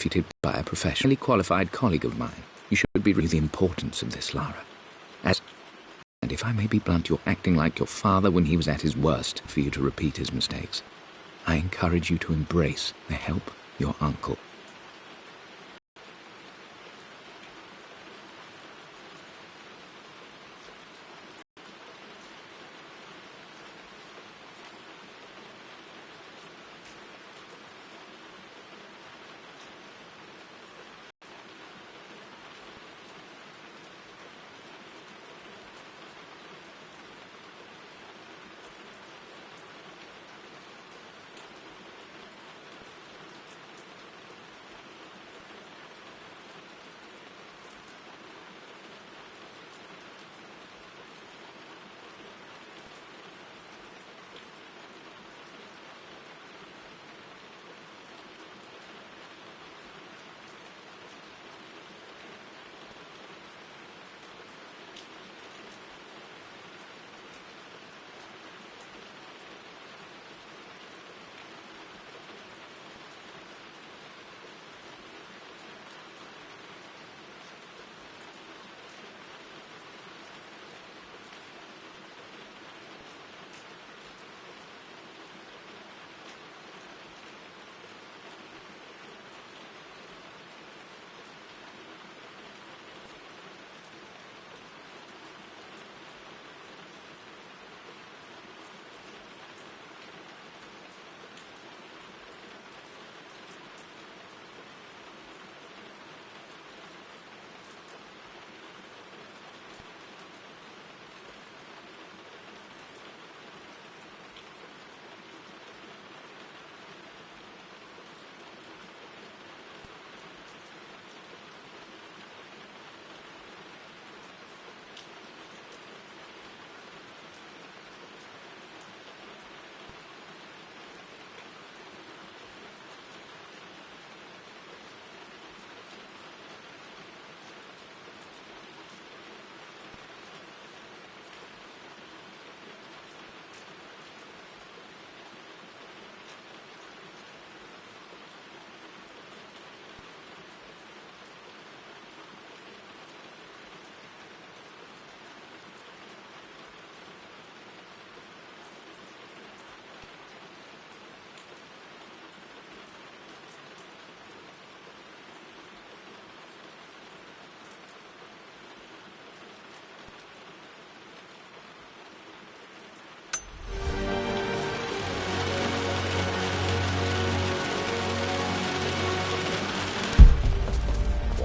defeated by a professionally qualified colleague of mine. You should be realizing the importance of this, Lara. And if I may be blunt, you're acting like your father when he was at his worst for you to repeat his mistakes. I encourage you to embrace the help your uncle.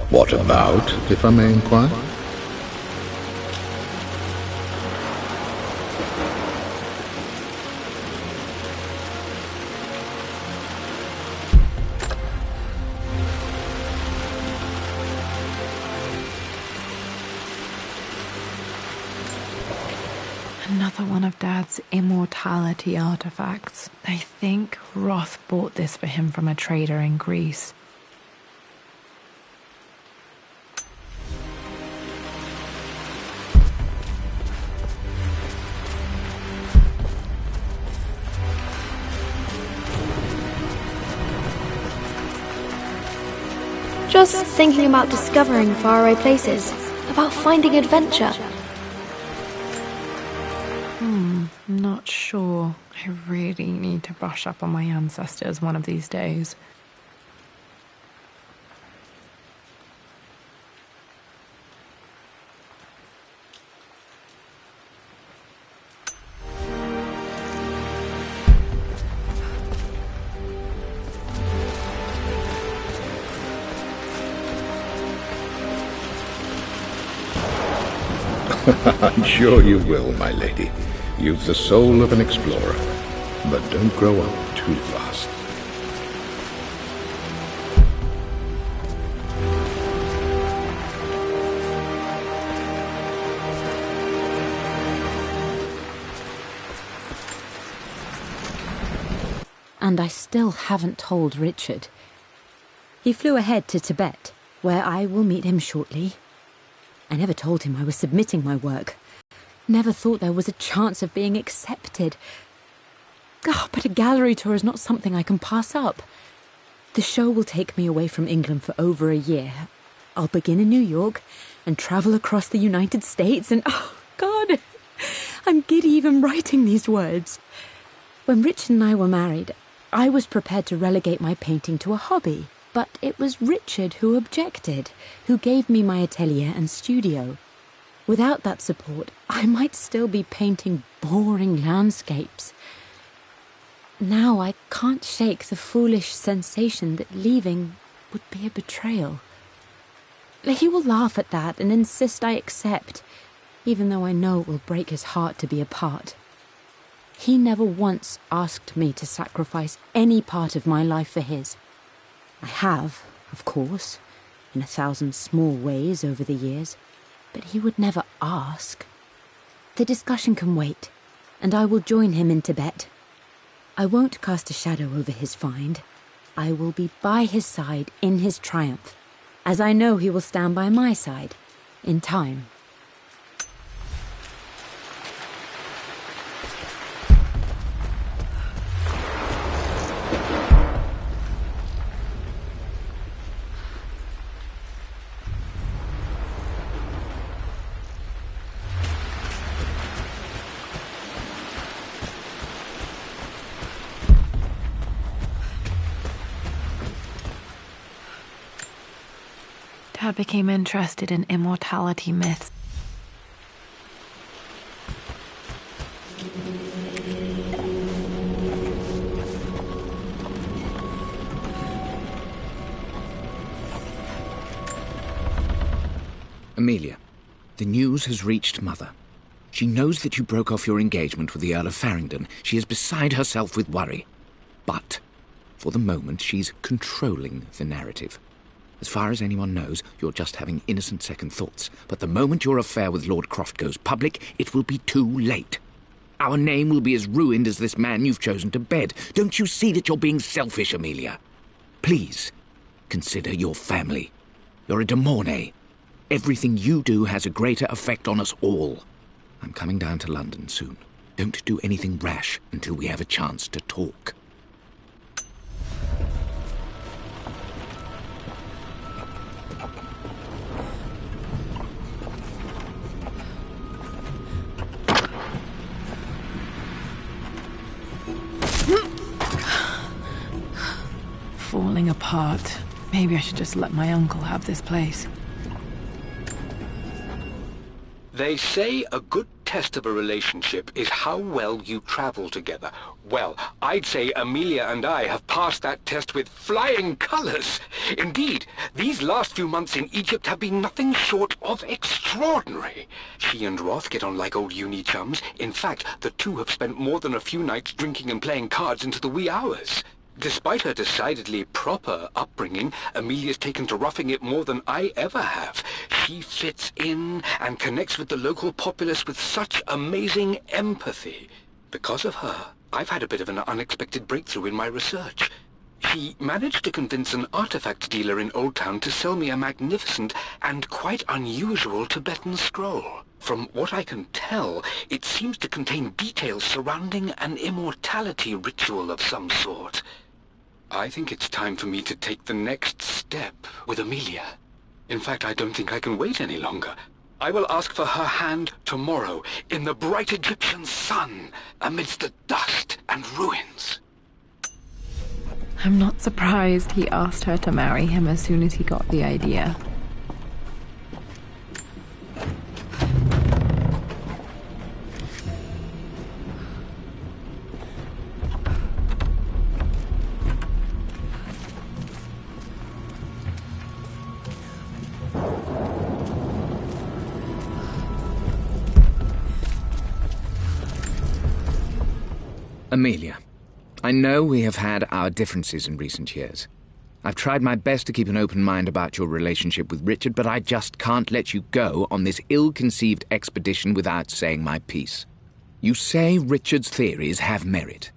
What about, if I may inquire? Another one of Dad's immortality artifacts. I think Roth bought this for him from a trader in Greece. Just thinking about discovering faraway places, about finding adventure. Not sure. I really need to brush up on my ancestors one of these days. I'm sure you will, my lady. You've the soul of an explorer. But don't grow up too fast. And I still haven't told Richard. He flew ahead to Tibet, where I will meet him shortly. I never told him I was submitting my work. Never thought there was a chance of being accepted. But a gallery tour is not something I can pass up. The show will take me away from England for over a year. I'll begin in New York and travel across the United States and, oh, God, I'm giddy even writing these words. When Richard and I were married, I was prepared to relegate my painting to a hobby, but it was Richard who objected, who gave me my atelier and studio. Without that support, I might still be painting boring landscapes. Now I can't shake the foolish sensation that leaving would be a betrayal. He will laugh at that and insist I accept, even though I know it will break his heart to be apart. He never once asked me to sacrifice any part of my life for his. I have, of course, in 1,000 small ways over the years, but he would never ask. The discussion can wait, and I will join him in Tibet. I won't cast a shadow over his find. I will be by his side in his triumph, as I know he will stand by my side, in time. Dad became interested in immortality myths. Amelia, the news has reached Mother. She knows that you broke off your engagement with the Earl of Farringdon. She is beside herself with worry. But, for the moment, she's controlling the narrative. As far as anyone knows, you're just having innocent second thoughts. But the moment your affair with Lord Croft goes public, it will be too late. Our name will be as ruined as this man you've chosen to bed. Don't you see that you're being selfish, Amelia? Please, consider your family. You're a de Mornay. Everything you do has a greater effect on us all. I'm coming down to London soon. Don't do anything rash until we have a chance to talk. Falling apart. Maybe I should just let my uncle have this place. They say a good test of a relationship is how well you travel together. Well, I'd say Amelia and I have passed that test with flying colours. Indeed, these last few months in Egypt have been nothing short of extraordinary. She and Roth get on like old uni chums. In fact, the two have spent more than a few nights drinking and playing cards into the wee hours. Despite her decidedly proper upbringing, Amelia's taken to roughing it more than I ever have. She fits in and connects with the local populace with such amazing empathy. Because of her, I've had a bit of an unexpected breakthrough in my research. She managed to convince an artifact dealer in Old Town to sell me a magnificent and quite unusual Tibetan scroll. From what I can tell, it seems to contain details surrounding an immortality ritual of some sort. I think it's time for me to take the next step with Amelia. In fact, I don't think I can wait any longer. I will ask for her hand tomorrow, in the bright Egyptian sun, amidst the dust and ruins. I'm not surprised he asked her to marry him as soon as he got the idea. Amelia, I know we have had our differences in recent years. I've tried my best to keep an open mind about your relationship with Richard, but I just can't let you go on this ill-conceived expedition without saying my piece. You say Richard's theories have merit.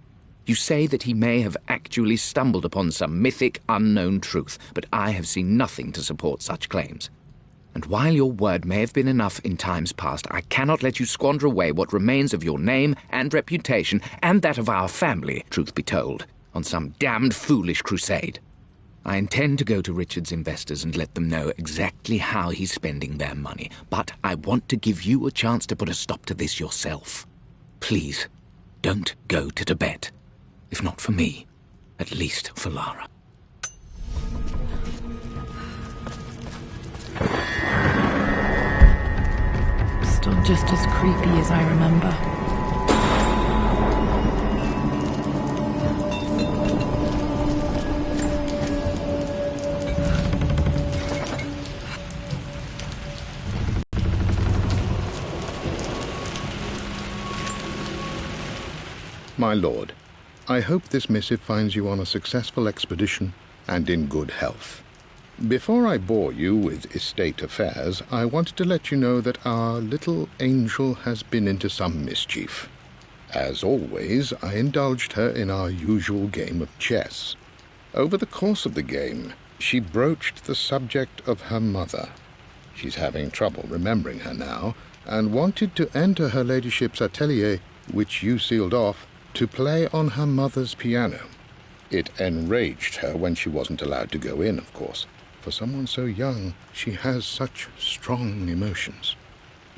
You say that he may have actually stumbled upon some mythic, unknown truth, but I have seen nothing to support such claims. And while your word may have been enough in times past, I cannot let you squander away what remains of your name and reputation, and that of our family, truth be told, on some damned foolish crusade. I intend to go to Richard's investors and let them know exactly how he's spending their money, but I want to give you a chance to put a stop to this yourself. Please, don't go to Tibet. If not for me, at least for Lara. Still just as creepy as I remember. My lord, I hope this missive finds you on a successful expedition and in good health. Before I bore you with estate affairs, I wanted to let you know that our little angel has been into some mischief. As always, I indulged her in our usual game of chess. Over the course of the game, she broached the subject of her mother. She's having trouble remembering her now, and wanted to enter her ladyship's atelier, which you sealed off, to play on her mother's piano. It enraged her when she wasn't allowed to go in, of course. For someone so young, she has such strong emotions.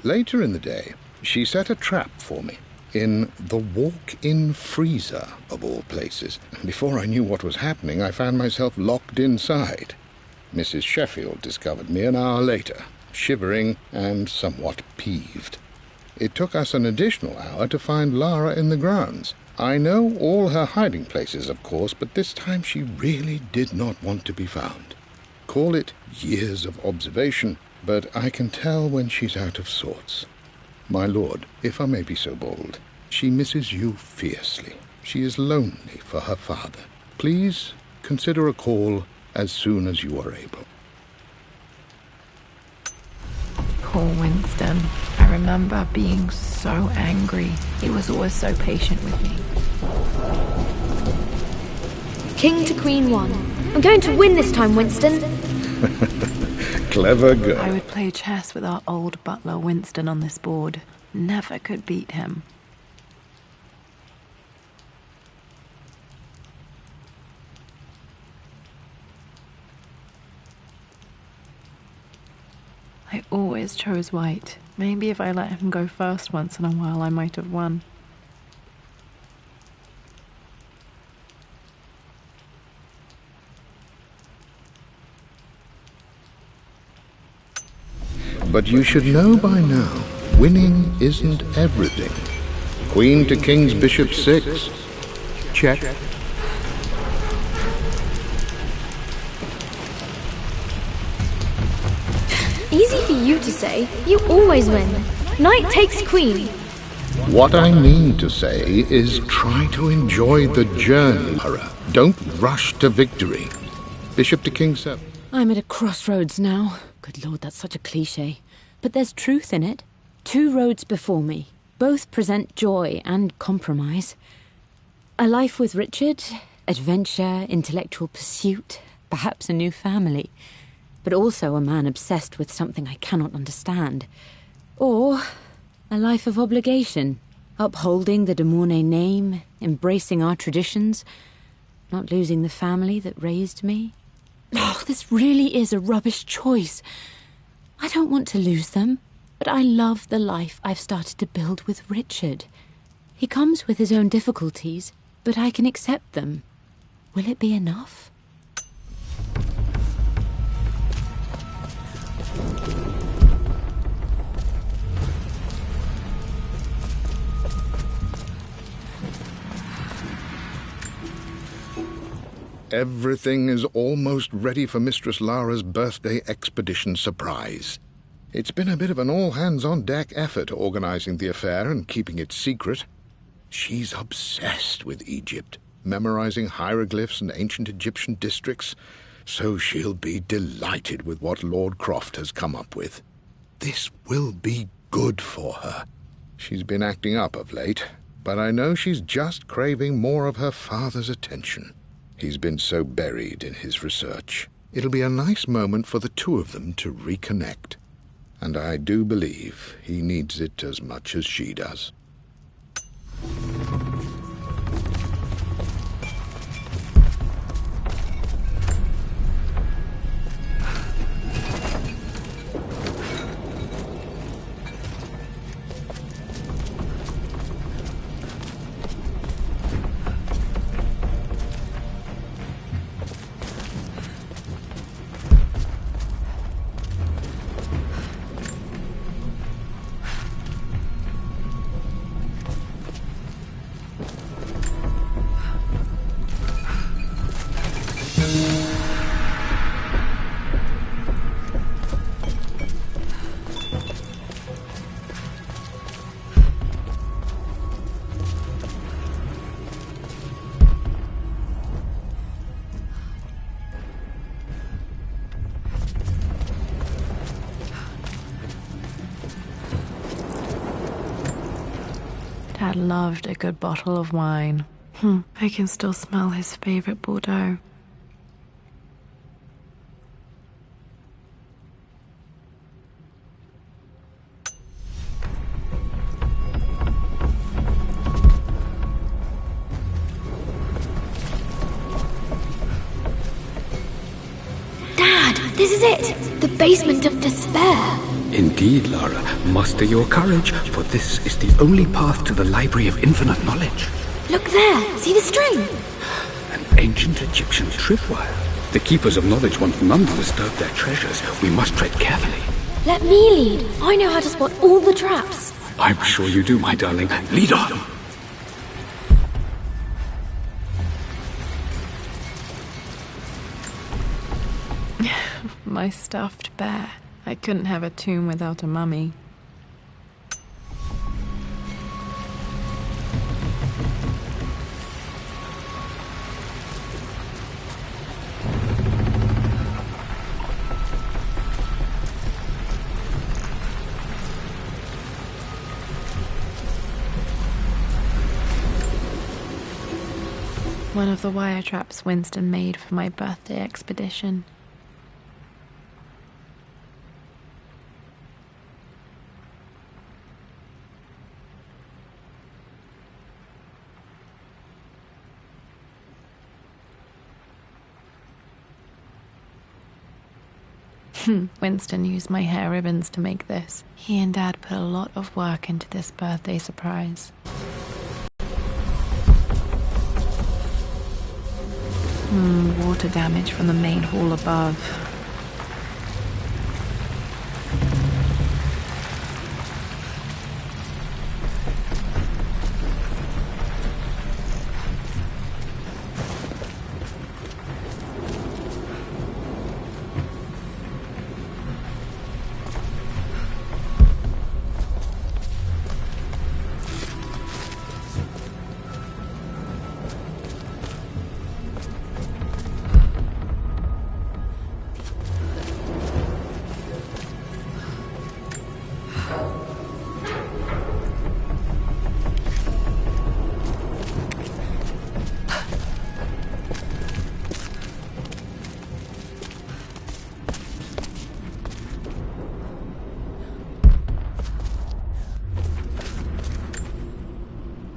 Later in the day, she set a trap for me in the walk-in freezer, of all places. And before I knew what was happening, I found myself locked inside. Mrs. Sheffield discovered me an hour later, shivering and somewhat peeved. It took us an additional hour to find Lara in the grounds. I know all her hiding places, of course, but this time she really did not want to be found. Call it years of observation, but I can tell when she's out of sorts. My lord, if I may be so bold, she misses you fiercely. She is lonely for her father. Please consider a call as soon as you are able. Poor Winston. I remember being so angry. He was always so patient with me. King to Queen 1. I'm going to win this time, Winston. Clever girl. I would play chess with our old butler Winston on this board. Never could beat him. I always chose white. Maybe if I let him go first once in a while, I might have won. But you should know by now, winning isn't everything. Queen to King's Bishop 6. Check. Easy for you to say. You always win. Knight takes queen. What I mean to say is try to enjoy the journey, Lara. Don't rush to victory. Bishop to King 7. I'm at a crossroads now. Good Lord, that's such a cliché. But there's truth in it. 2 roads before me. Both present joy and compromise. A life with Richard, adventure, intellectual pursuit, perhaps a new family. But also a man obsessed with something I cannot understand. Or a life of obligation, upholding the de Mornay name, embracing our traditions, not losing the family that raised me. Oh, this really is a rubbish choice. I don't want to lose them, but I love the life I've started to build with Richard. He comes with his own difficulties, but I can accept them. Will it be enough? Everything is almost ready for Mistress Lara's birthday expedition surprise. It's been a bit of an all-hands-on-deck effort organizing the affair and keeping it secret. She's obsessed with Egypt, memorizing hieroglyphs and ancient Egyptian districts, so she'll be delighted with what Lord Croft has come up with. This will be good for her. She's been acting up of late, but I know she's just craving more of her father's attention. He's been so buried in his research. It'll be a nice moment for the 2 of them to reconnect. And I do believe he needs it as much as she does. Dad loved a good bottle of wine. I can still smell his favorite Bordeaux. Dad, this is it! The basement of despair! Indeed, Lara. Muster your courage, for this is the only path to the Library of Infinite Knowledge. Look there! See the string? An ancient Egyptian tripwire. The Keepers of Knowledge want none to disturb their treasures. We must tread carefully. Let me lead. I know how to spot all the traps. I'm sure you do, my darling. Lead on! My stuffed bear. I couldn't have a tomb without a mummy. One of the wire traps Winston made for my birthday expedition. Winston used my hair ribbons to make this. He and Dad put a lot of work into this birthday surprise. Water damage from the main hall above.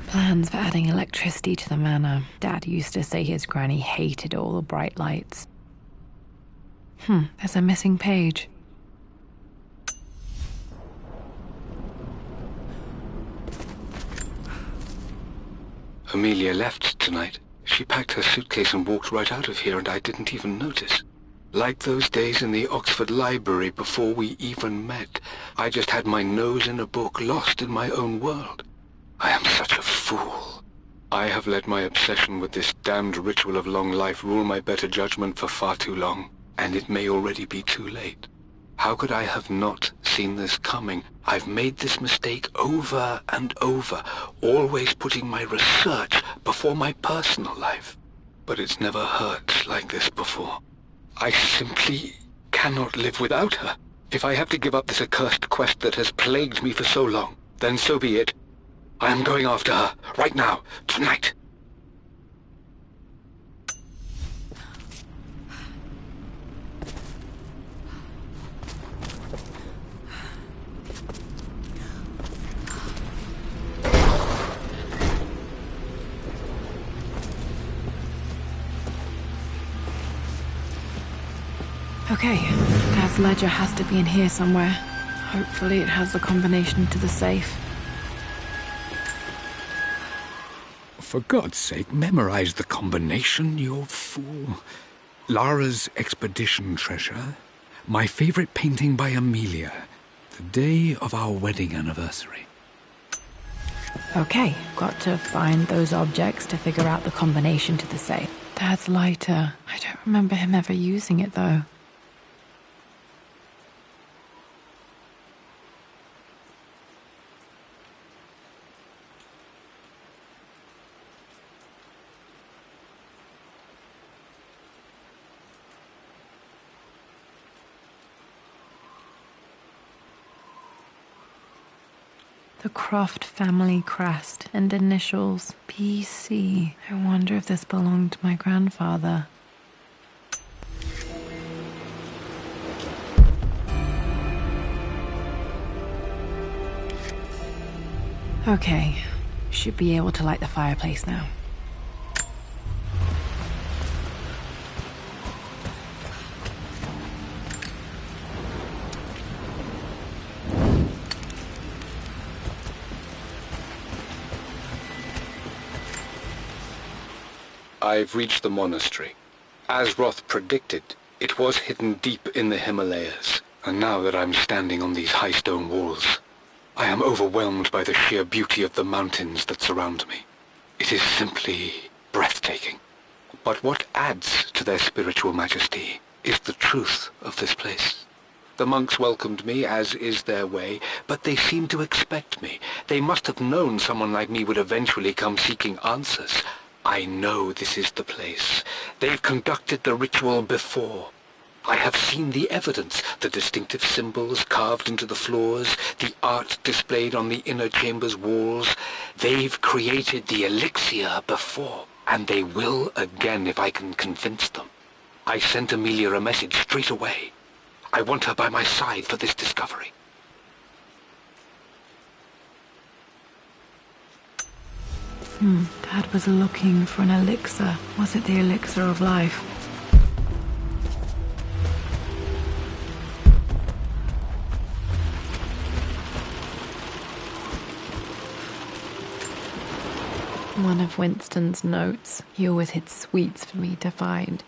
Plans for adding electricity to the manor. Dad used to say his granny hated all the bright lights. There's a missing page. Amelia left tonight. She packed her suitcase and walked right out of here, and I didn't even notice. Like those days in the Oxford Library before we even met. I just had my nose in a book, lost in my own world. I am such a fool. I have let my obsession with this damned ritual of long life rule my better judgment for far too long, and it may already be too late. How could I have not seen this coming? I've made this mistake over and over, always putting my research before my personal life. But it's never hurt like this before. I simply cannot live without her. If I have to give up this accursed quest that has plagued me for so long, then so be it. I am going after her, right now, tonight. Okay, Dad's ledger has to be in here somewhere. Hopefully it has the combination to the safe. For God's sake, memorize the combination, you fool. Lara's expedition treasure. My favorite painting by Amelia. The day of our wedding anniversary. Okay, got to find those objects to figure out the combination to the safe. Dad's lighter. I don't remember him ever using it, though. The Croft family crest and initials PC. I wonder if this belonged to my grandfather. Okay, should be able to light the fireplace now. I've reached the monastery. As Roth predicted, it was hidden deep in the Himalayas, and now that I'm standing on these high stone walls, I am overwhelmed by the sheer beauty of the mountains that surround me. It is simply breathtaking. But what adds to their spiritual majesty is the truth of this place. The monks welcomed me, as is their way, but they seemed to expect me. They must have known someone like me would eventually come seeking answers. I know this is the place. They've conducted the ritual before. I have seen the evidence, the distinctive symbols carved into the floors, the art displayed on the inner chamber's walls. They've created the elixir before, and they will again if I can convince them. I sent Amelia a message straight away. I want her by my side for this discovery. Dad was looking for an elixir. Was it the elixir of life? One of Winston's notes. He always hid sweets for me to find.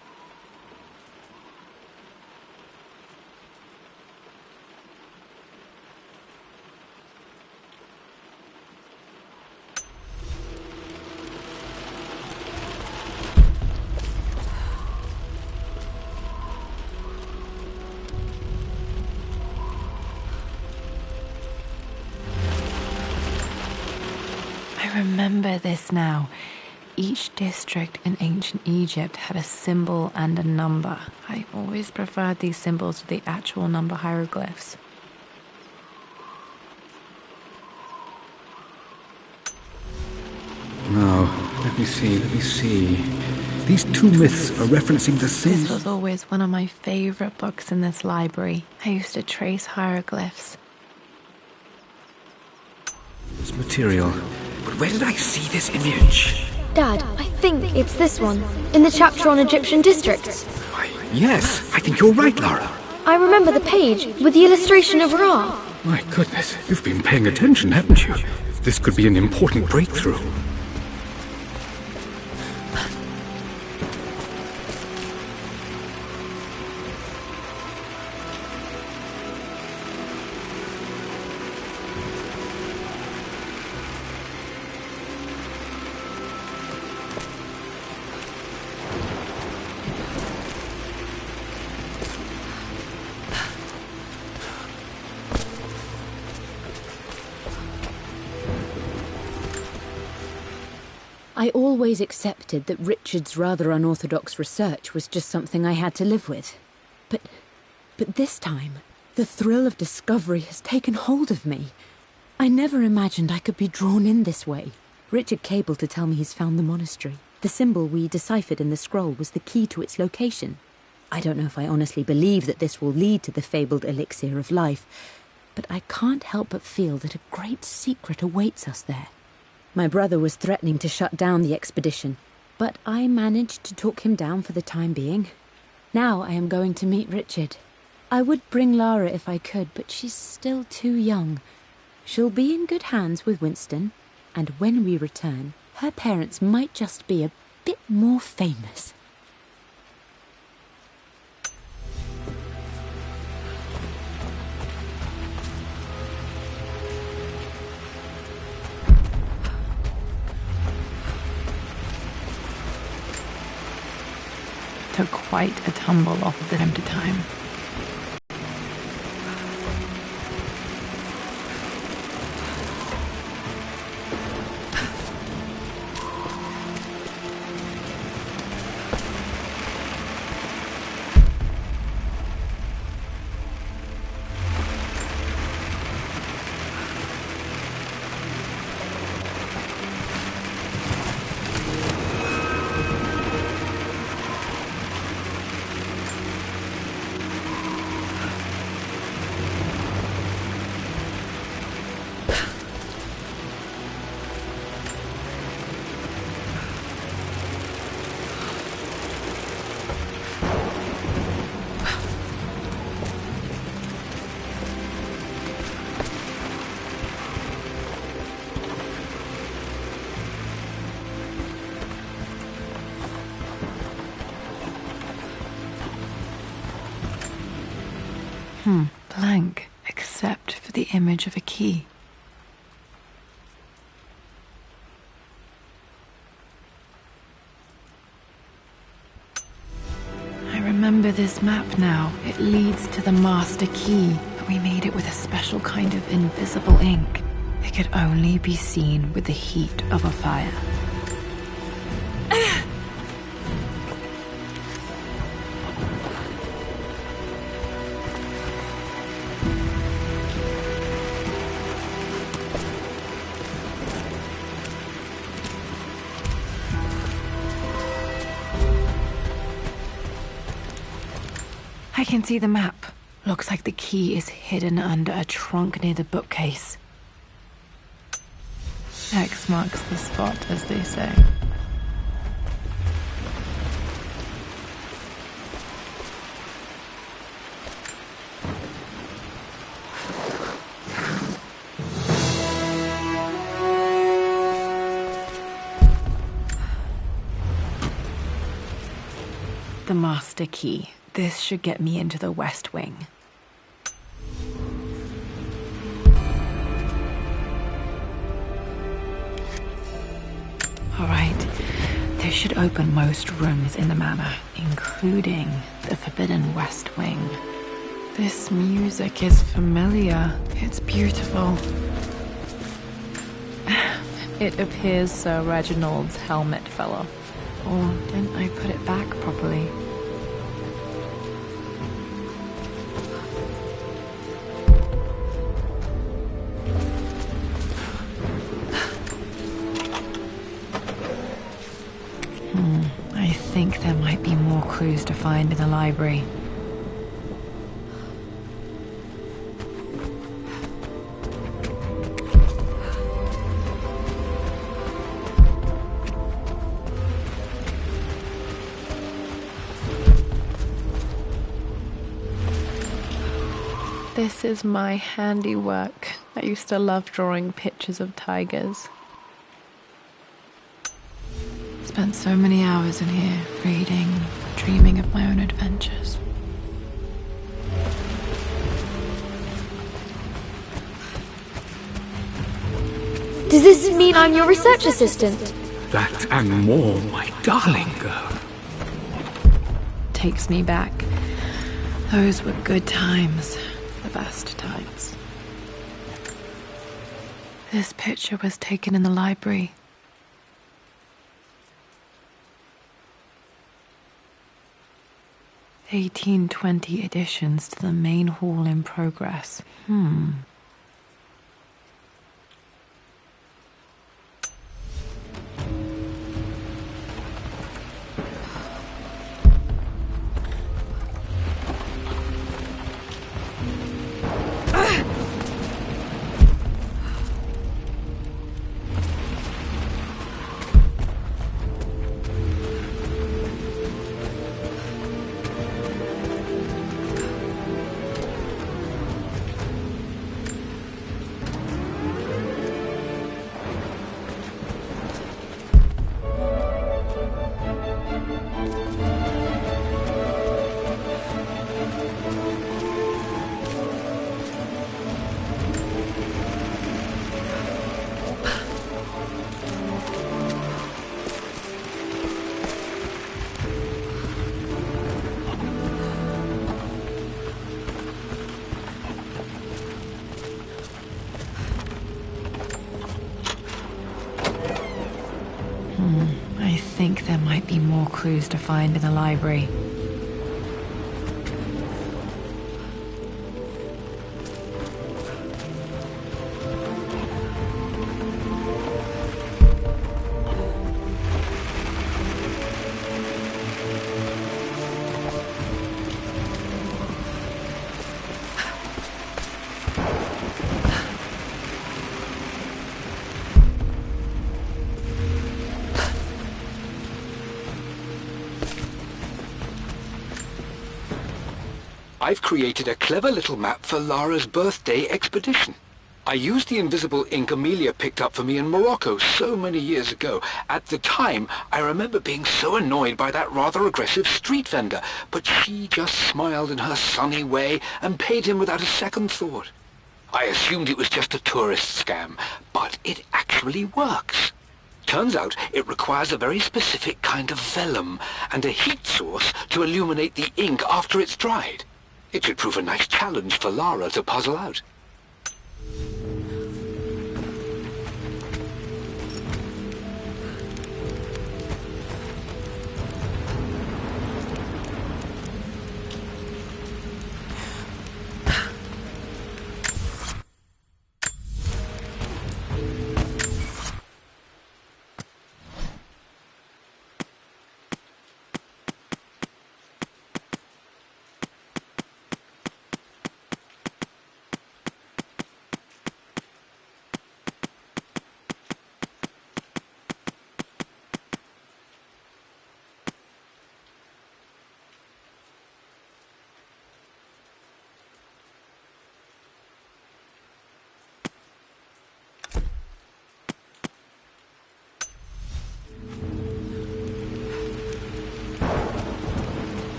I remember this now. Each district in ancient Egypt had a symbol and a number. I always preferred these symbols to the actual number hieroglyphs. Now, let me see. These two myths are referencing the same... This was always one of my favorite books in this library. I used to trace hieroglyphs. This material. But where did I see this image? Dad, I think it's this one, in the chapter on Egyptian districts. Why, yes, I think you're right, Lara. I remember the page with the illustration of Ra. My goodness, you've been paying attention, haven't you? This could be an important breakthrough. I always accepted that Richard's rather unorthodox research was just something I had to live with. But this time, the thrill of discovery has taken hold of me. I never imagined I could be drawn in this way. Richard cabled to tell me he's found the monastery. The symbol we deciphered in the scroll was the key to its location. I don't know if I honestly believe that this will lead to the fabled elixir of life, but I can't help but feel that a great secret awaits us there. My brother was threatening to shut down the expedition, but I managed to talk him down for the time being. Now I am going to meet Richard. I would bring Lara if I could, but she's still too young. She'll be in good hands with Winston, and when we return, her parents might just be a bit more famous. Took quite a tumble off of the time to time. Blank, except for the image of a key. I remember this map now. It leads to the master key, but we made it with a special kind of invisible ink. It could only be seen with the heat of a fire. I can see the map. Looks like the key is hidden under a trunk near the bookcase. X marks the spot, as they say. The master key. This should get me into the West Wing. All right, this should open most rooms in the manor, including the Forbidden West Wing. This music is familiar. It's beautiful. It appears Sir Reginald's helmet fell off. Or didn't I put it back properly? I think there might be more clues to find in the library. This is my handiwork. I used to love drawing pictures of tigers. Spent so many hours in here, reading, dreaming of my own adventures. Does this mean I'm your research assistant? That and more, my darling girl. Takes me back. Those were good times. The best times. This picture was taken in the library. 1820 additions to the main hall in progress. I think there might be more clues to find in the library. I've created a clever little map for Lara's birthday expedition. I used the invisible ink Amelia picked up for me in Morocco so many years ago. At the time, I remember being so annoyed by that rather aggressive street vendor, but she just smiled in her sunny way and paid him without a second thought. I assumed it was just a tourist scam, but it actually works. Turns out it requires a very specific kind of vellum and a heat source to illuminate the ink after it's dried. It should prove a nice challenge for Lara to puzzle out.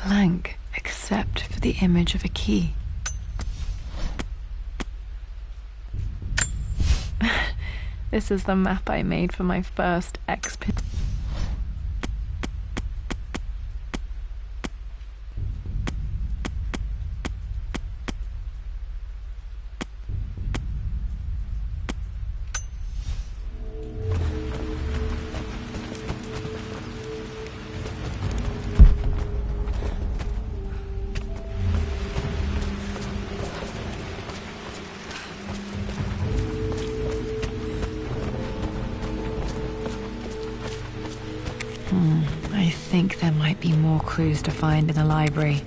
Blank, except for the image of a key. This is the map I made for my first expedition. I think there might be more clues to find in the library.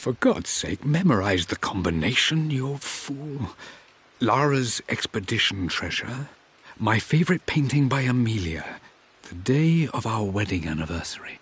For God's sake, memorize the combination, you fool. Lara's expedition treasure, my favorite painting by Amelia, the day of our wedding anniversary.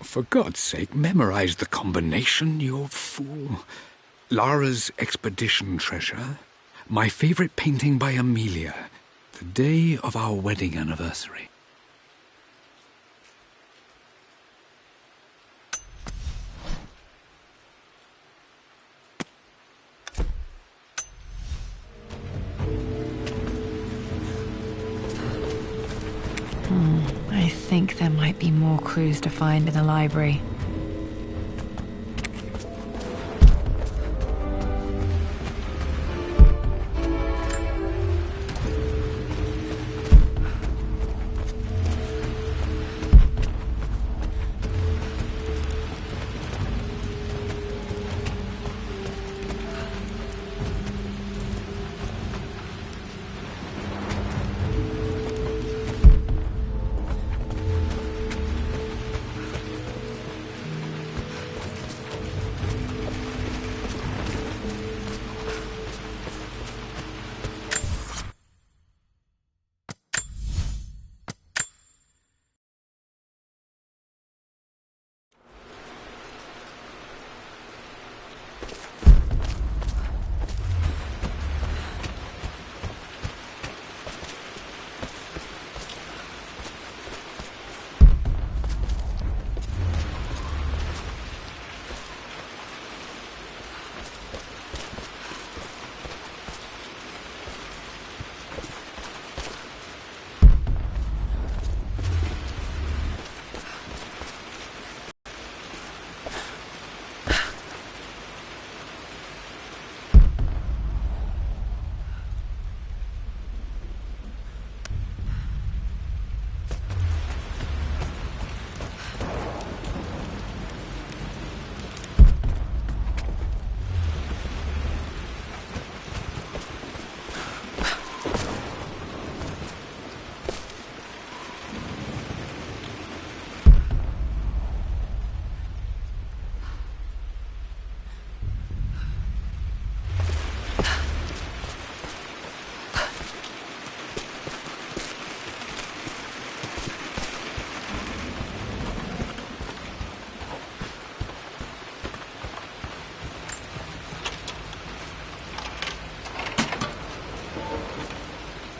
For God's sake, memorize the combination, you fool. Lara's expedition treasure, my favorite painting by Amelia, the day of our wedding anniversary. I think there might be more clues to find in the library.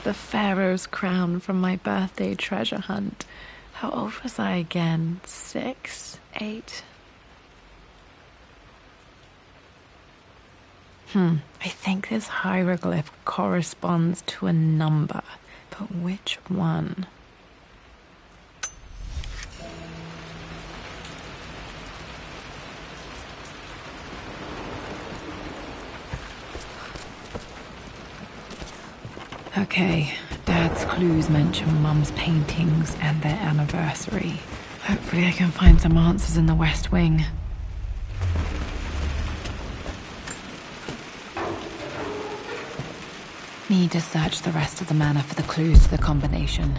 The Pharaoh's crown from my birthday treasure hunt. How old was I again? 6? 8? I think this hieroglyph corresponds to a number, but which one? Okay, Dad's clues mention Mum's paintings and their anniversary. Hopefully I can find some answers in the West Wing. Need to search the rest of the manor for the clues to the combination.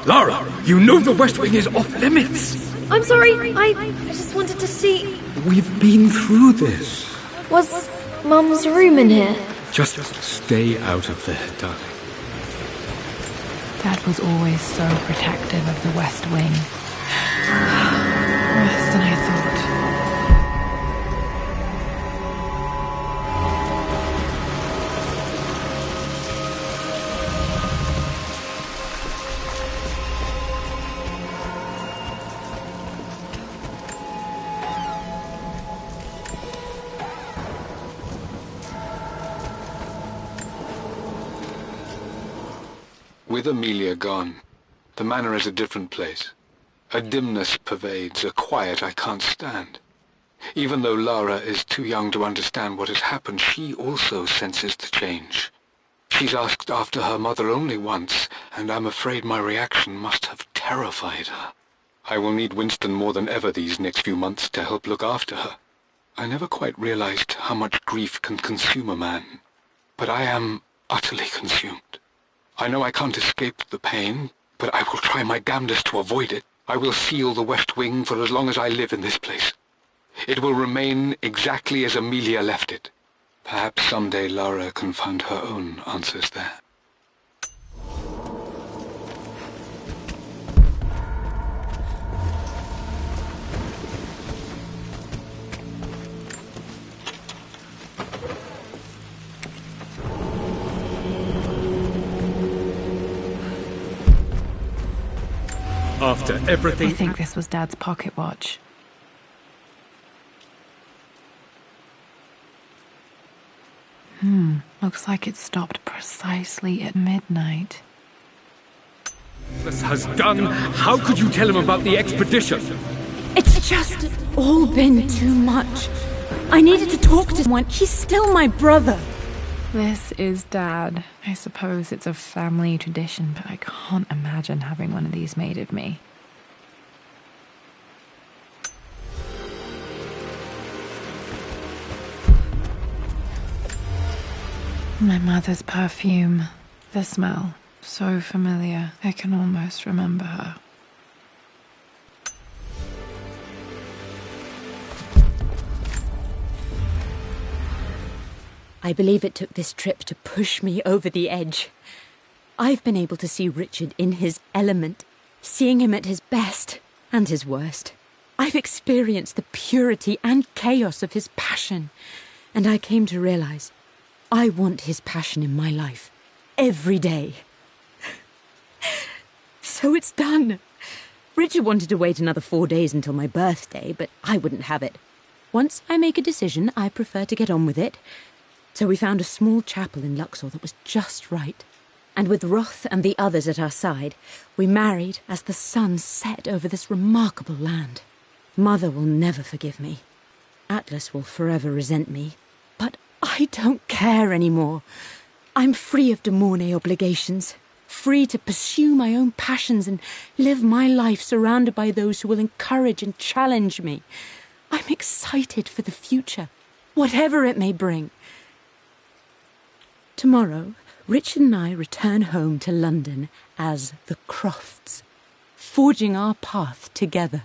Lara, you know the West Wing is off limits. I'm sorry, I just wanted to see... We've been through this. Was Mum's room in here? Just stay out of there, darling. Dad was always so protective of the West Wing. Worse than I thought. With Amelia gone, the manor is a different place. A dimness pervades, a quiet I can't stand. Even though Lara is too young to understand what has happened, she also senses the change. She's asked after her mother only once, and I'm afraid my reaction must have terrified her. I will need Winston more than ever these next few months to help look after her. I never quite realized how much grief can consume a man, but I am utterly consumed. I know I can't escape the pain, but I will try my damnedest to avoid it. I will seal the West Wing for as long as I live in this place. It will remain exactly as Amelia left it. Perhaps someday Lara can find her own answers there. After everything... I think this was Dad's pocket watch. Looks like it stopped precisely at midnight. This has done. How could you tell him about the expedition? It's just all been too much. I needed to talk to someone. He's still my brother. This is Dad. I suppose it's a family tradition, but I can't imagine having one of these made of me. My mother's perfume. The smell. So familiar. I can almost remember her. I believe it took this trip to push me over the edge. I've been able to see Richard in his element, seeing him at his best and his worst. I've experienced the purity and chaos of his passion, and I came to realize I want his passion in my life every day. So it's done. Richard wanted to wait another 4 days until my birthday, but I wouldn't have it. Once I make a decision, I prefer to get on with it. So we found a small chapel in Luxor that was just right. And with Roth and the others at our side, we married as the sun set over this remarkable land. Mother will never forgive me. Atlas will forever resent me. But I don't care anymore. I'm free of de Mornay obligations, free to pursue my own passions and live my life surrounded by those who will encourage and challenge me. I'm excited for the future, whatever it may bring. Tomorrow, Richard and I return home to London as the Crofts, forging our path together.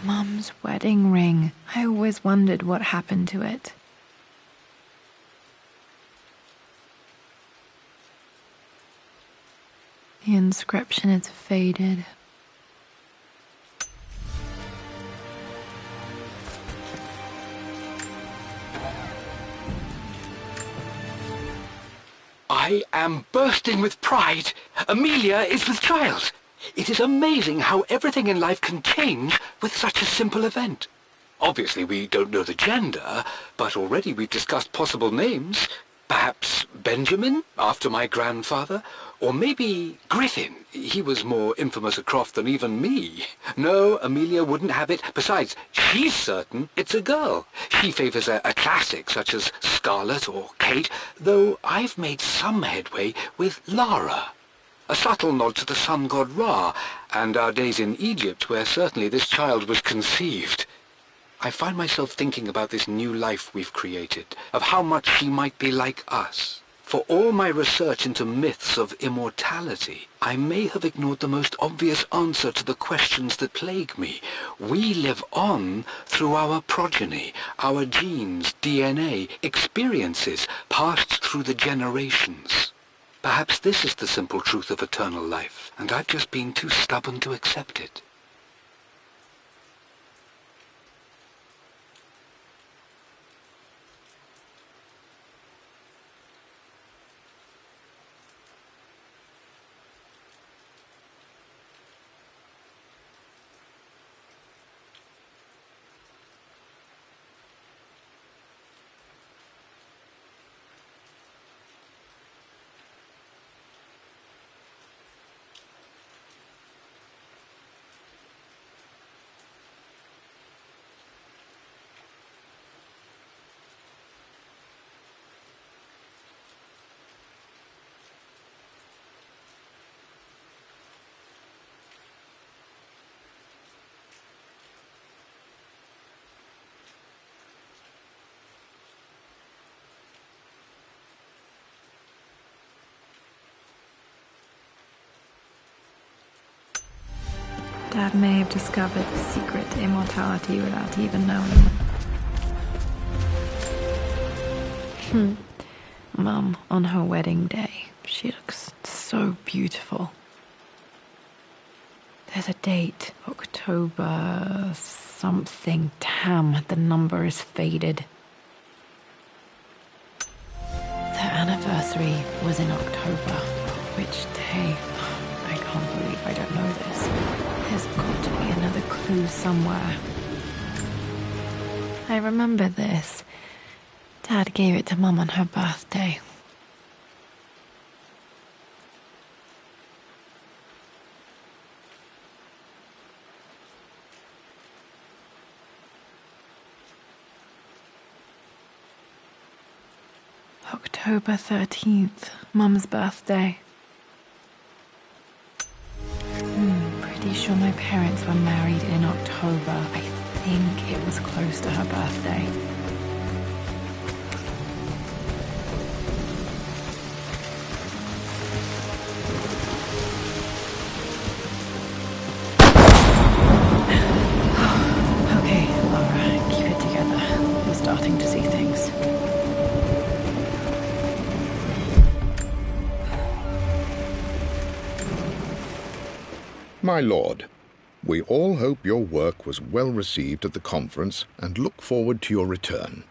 Mum's wedding ring. I always wondered what happened to it. The inscription is faded. I am bursting with pride. Amelia is with child. It is amazing how everything in life can change with such a simple event. Obviously, we don't know the gender, but already we've discussed possible names. Perhaps Benjamin, after my grandfather? Or maybe Griffin. He was more infamous a Croft than even me. No, Amelia wouldn't have it. Besides, she's certain it's a girl. She favours a classic such as Scarlet or Kate, though I've made some headway with Lara. A subtle nod to the sun god Ra, and our days in Egypt, where certainly this child was conceived. I find myself thinking about this new life we've created, of how much she might be like us. For all my research into myths of immortality, I may have ignored the most obvious answer to the questions that plague me. We live on through our progeny, our genes, DNA, experiences, passed through the generations. Perhaps this is the simple truth of eternal life, and I've just been too stubborn to accept it. Dad may have discovered the secret to immortality without even knowing it. Mum, on her wedding day, she looks so beautiful. There's a date, October something. Damn, the number is faded. Their anniversary was in October. Which day? I can't believe I don't know this. There's got to be another clue somewhere. I remember this. Dad gave it to Mum on her birthday. October 13th, Mum's birthday. Pretty sure my parents were married in October. I think it was close to her birthday. Okay, Laura, keep it together. I'm starting to see things. My lord, we all hope your work was well received at the conference and look forward to your return.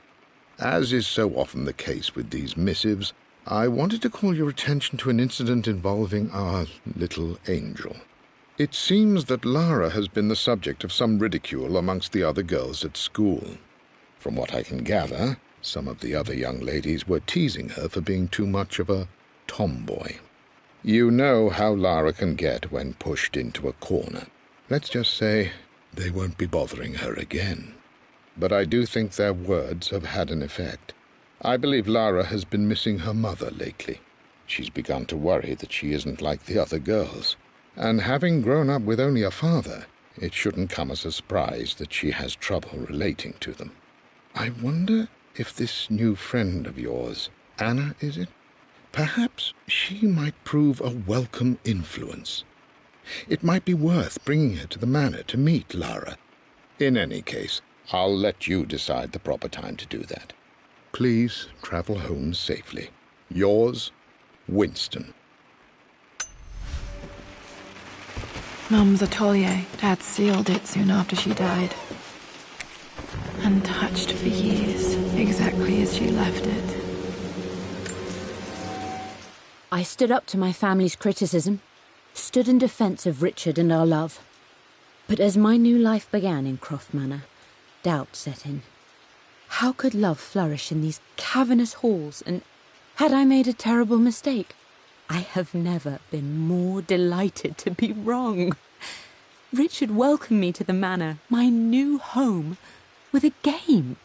As is so often the case with these missives, I wanted to call your attention to an incident involving our little angel. It seems that Lara has been the subject of some ridicule amongst the other girls at school. From what I can gather, some of the other young ladies were teasing her for being too much of a tomboy. You know how Lara can get when pushed into a corner. Let's just say they won't be bothering her again. But I do think their words have had an effect. I believe Lara has been missing her mother lately. She's begun to worry that she isn't like the other girls. And having grown up with only a father, it shouldn't come as a surprise that she has trouble relating to them. I wonder if this new friend of yours, Anna, is it? Perhaps she might prove a welcome influence. It might be worth bringing her to the manor to meet Lara. In any case, I'll let you decide the proper time to do that. Please travel home safely. Yours, Winston. Mum's atelier. Dad sealed it soon after she died. Untouched for years, exactly as she left it. I stood up to my family's criticism, stood in defence of Richard and our love. But as my new life began in Croft Manor, doubt set in. How could love flourish in these cavernous halls and Had I made a terrible mistake? I have never been more delighted to be wrong. Richard welcomed me to the manor, my new home, with a game.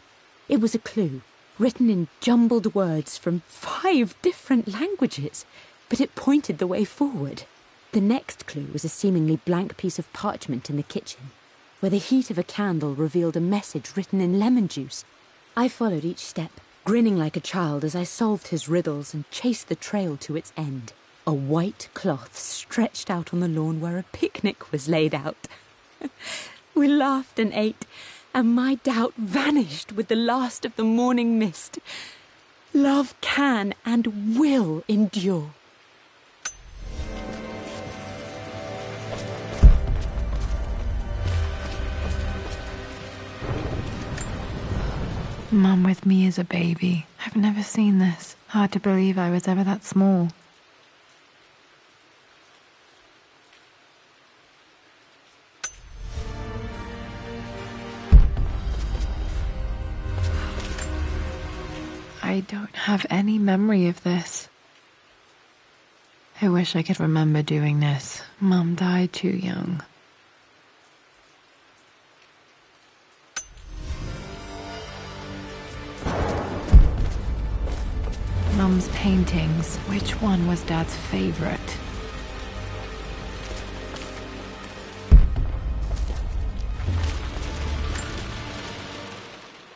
It was a clue, written in jumbled words from 5 different languages, but it pointed the way forward. The next clue was a seemingly blank piece of parchment in the kitchen, where the heat of a candle revealed a message written in lemon juice. I followed each step, grinning like a child as I solved his riddles and chased the trail to its end. A white cloth stretched out on the lawn where a picnic was laid out. We laughed and ate, and my doubt vanished with the last of the morning mist. Love can and will endure. Mum with me as a baby. I've never seen this. Hard to believe I was ever that small. I don't have any memory of this. I wish I could remember doing this. Mum died too young. Mum's paintings. Which one was Dad's favorite?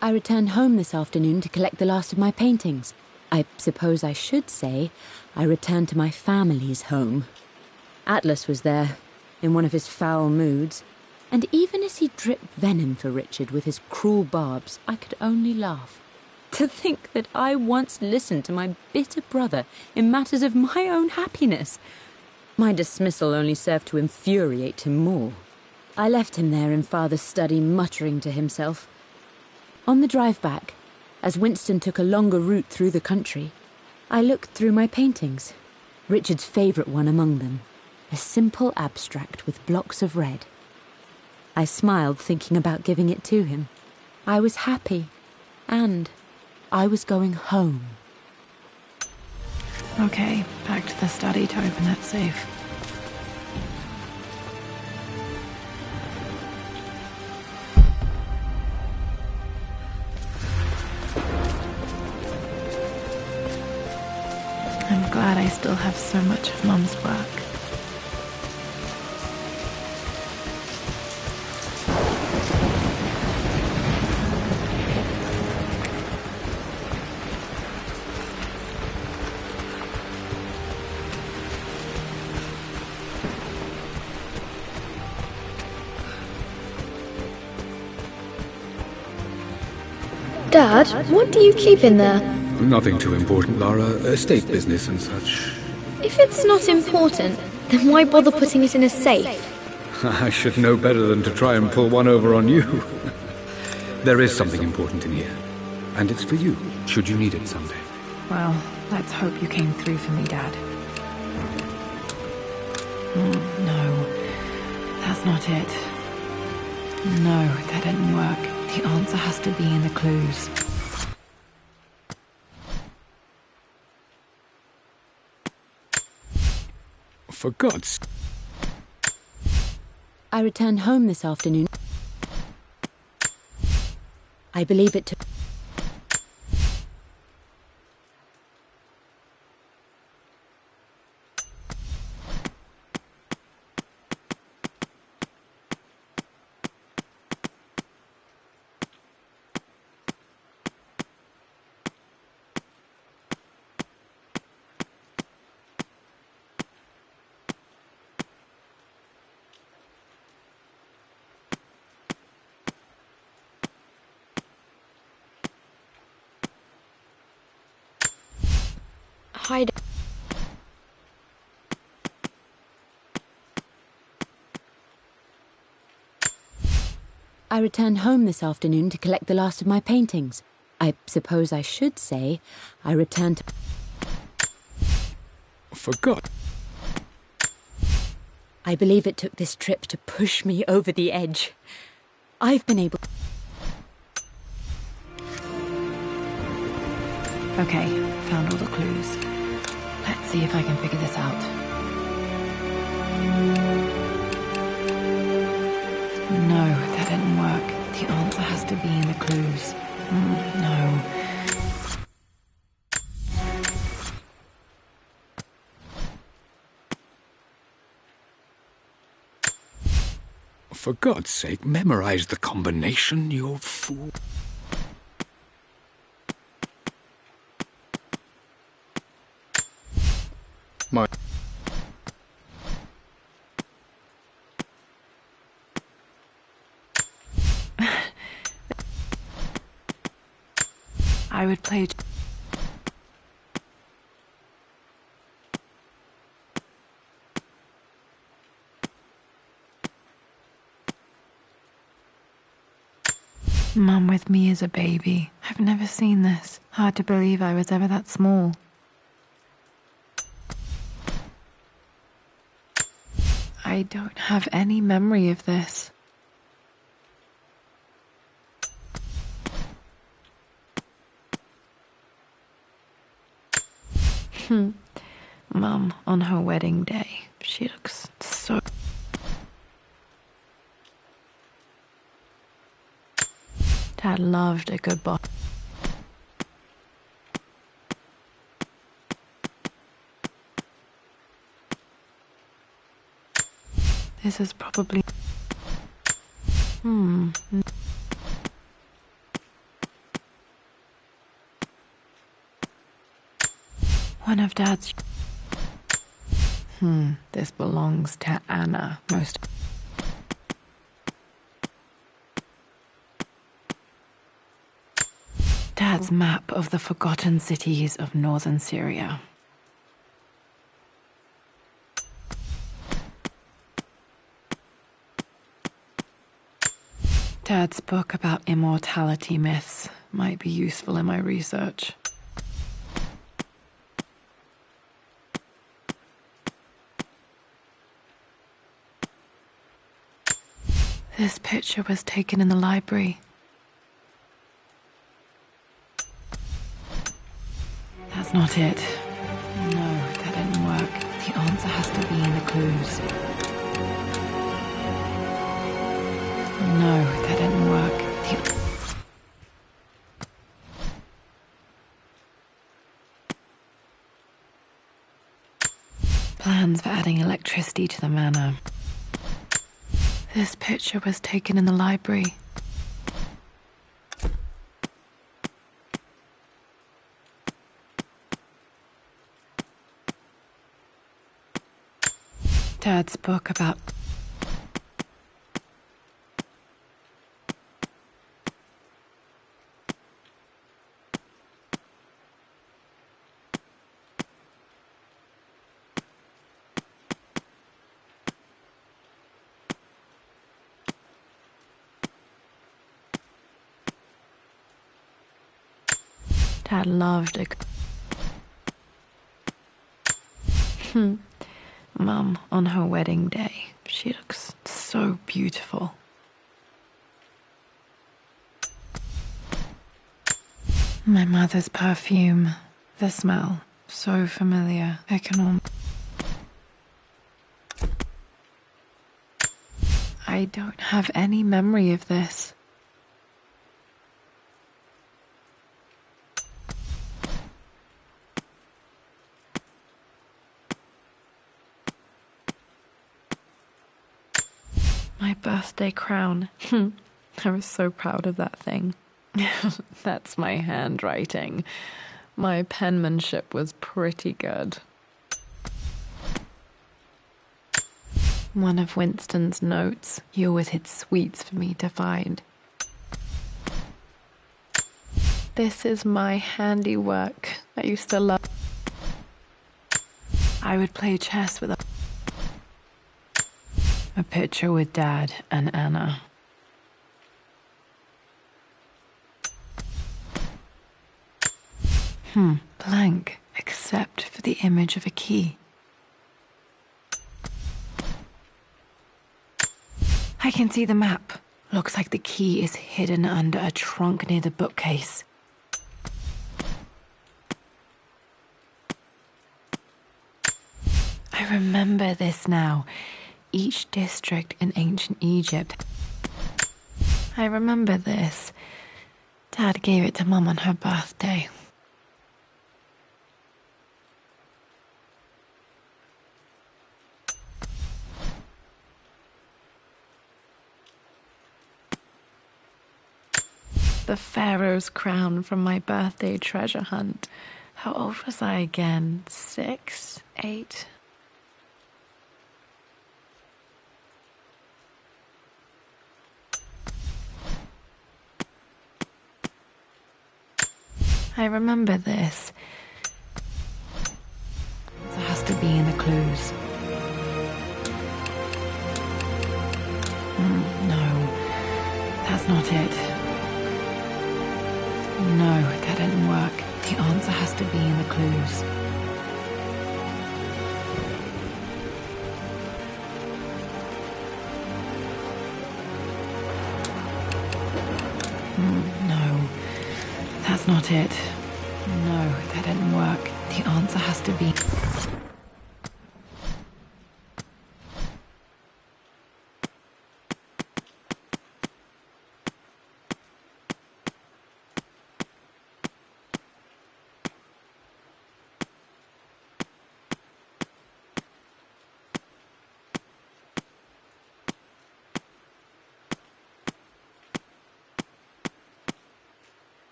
I returned home this afternoon to collect the last of my paintings. I suppose I should say I returned to my family's home. Atlas was there, in one of his foul moods, and even as he dripped venom for Richard with his cruel barbs, I could only laugh. To think that I once listened to my bitter brother in matters of my own happiness. My dismissal only served to infuriate him more. I left him there in Father's study, muttering to himself. On the drive back, as Winston took a longer route through the country, I looked through my paintings, Richard's favourite one among them, a simple abstract with blocks of red. I smiled, thinking about giving it to him. I was happy, and I was going home. Okay, back to the study to open that safe. I'm glad I still have so much of Mum's work. Dad, what do you keep in there? Nothing too important, Lara. Estate business and such. If it's not important, then why bother putting it in a safe? I should know better than to try and pull one over on you. There is something important in here. And it's for you, should you need it someday. Well, let's hope you came through for me, Dad. No, that's not it. No, that didn't work. The answer has to be in the clues. For God's... I returned home this afternoon. I believe it took... Hi, Dad. I returned home this afternoon to collect the last of my paintings. I suppose I should say I returned to... For God... I believe it took this trip to push me over the edge. I've been able... Okay, found all the clues. Let's see if I can figure this out. No, that didn't work. The answer has to be in the clues. No. For God's sake, memorize the combination, you fool. My... I would play... Mum with me as a baby. I've never seen this. Hard to believe I was ever that small. I don't have any memory of this. Mum, on her wedding day, she looks so... Dad loved a good boss. This is probably... One of Dad's... This belongs to Anna, most... Dad's map of the forgotten cities of northern Syria. Dad's book about immortality myths might be useful in my research. This picture was taken in the library. That's not it. No, that didn't work. The answer has to be in the clues. No, that didn't work. Plans for adding electricity to the manor. This picture was taken in the library. Dad's book about... Dad loved a... Mum, on her wedding day, she looks so beautiful. My mother's perfume, the smell, so familiar. I can almost... I don't have any memory of this. My birthday crown. I was so proud of that thing. That's my handwriting. My penmanship was pretty good. One of Winston's notes. He always hid sweets for me to find. This is my handiwork. I used to love... I would play chess with a picture with Dad and Anna. Blank, except for the image of a key. I can see the map. Looks like the key is hidden under a trunk near the bookcase. I remember this now. Each district in ancient Egypt. I remember this. Dad gave it to Mum on her birthday. The Pharaoh's crown from my birthday treasure hunt. How old was I again? 6, 8? I remember this. It has to be in the clues. No, that's not it. No, that didn't work. The answer has to be in the clues. No, that's not it. No, that didn't work. The answer has to be...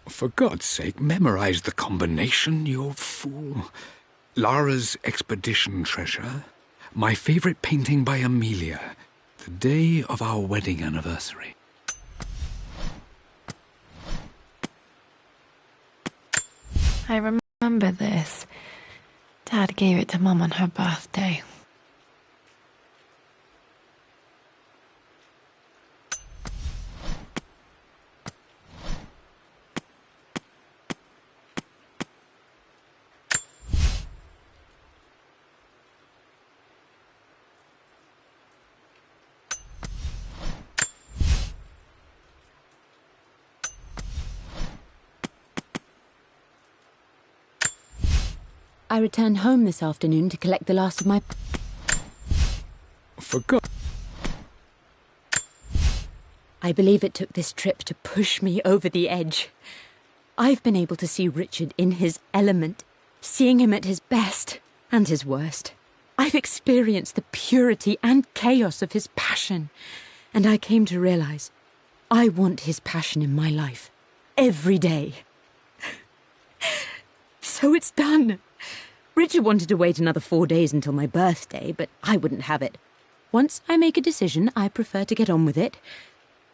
For God's sake, memorize the combination, you fool. Lara's expedition treasure, my favorite painting by Amelia, the day of our wedding anniversary. I remember this. Dad gave it to Mum on her birthday. I returned home this afternoon to collect the last of my... For God... I believe it took this trip to push me over the edge. I've been able to see Richard in his element, seeing him at his best and his worst. I've experienced the purity and chaos of his passion, and I came to realize I want his passion in my life every day. So it's done. Richard wanted to wait another 4 days until my birthday, but I wouldn't have it. Once I make a decision, I prefer to get on with it.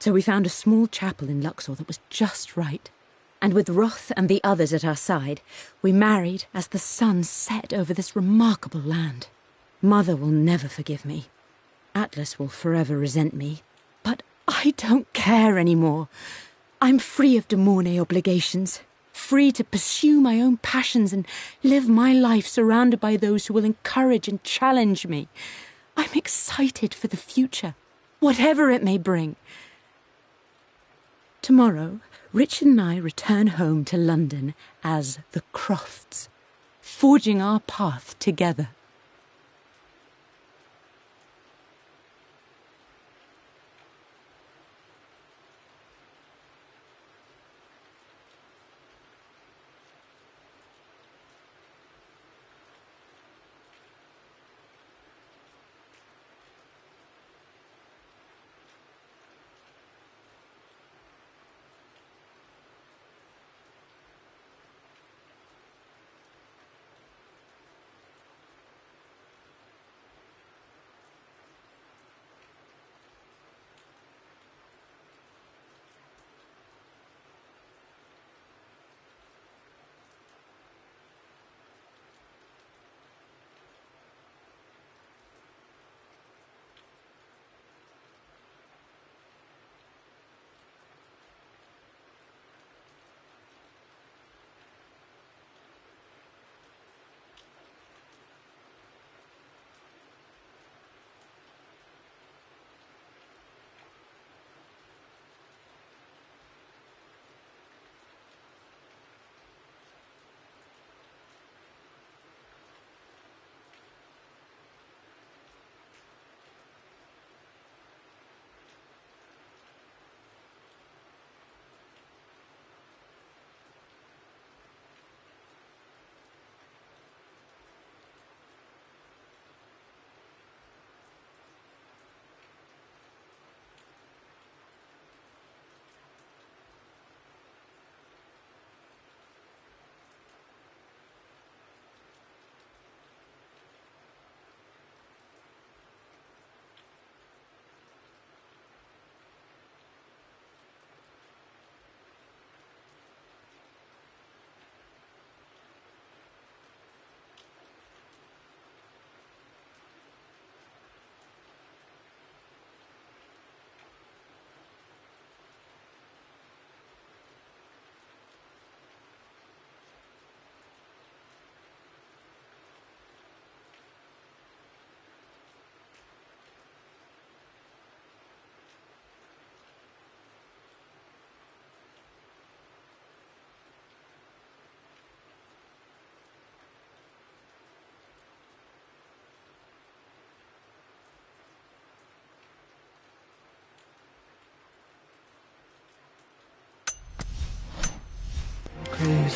So we found a small chapel in Luxor that was just right. And with Roth and the others at our side, we married as the sun set over this remarkable land. Mother will never forgive me. Atlas will forever resent me. But I don't care anymore. I'm free of de Mornay obligations. Free to pursue my own passions and live my life surrounded by those who will encourage and challenge me. I'm excited for the future, whatever it may bring. Tomorrow, Richard and I return home to London as the Crofts, forging our path together.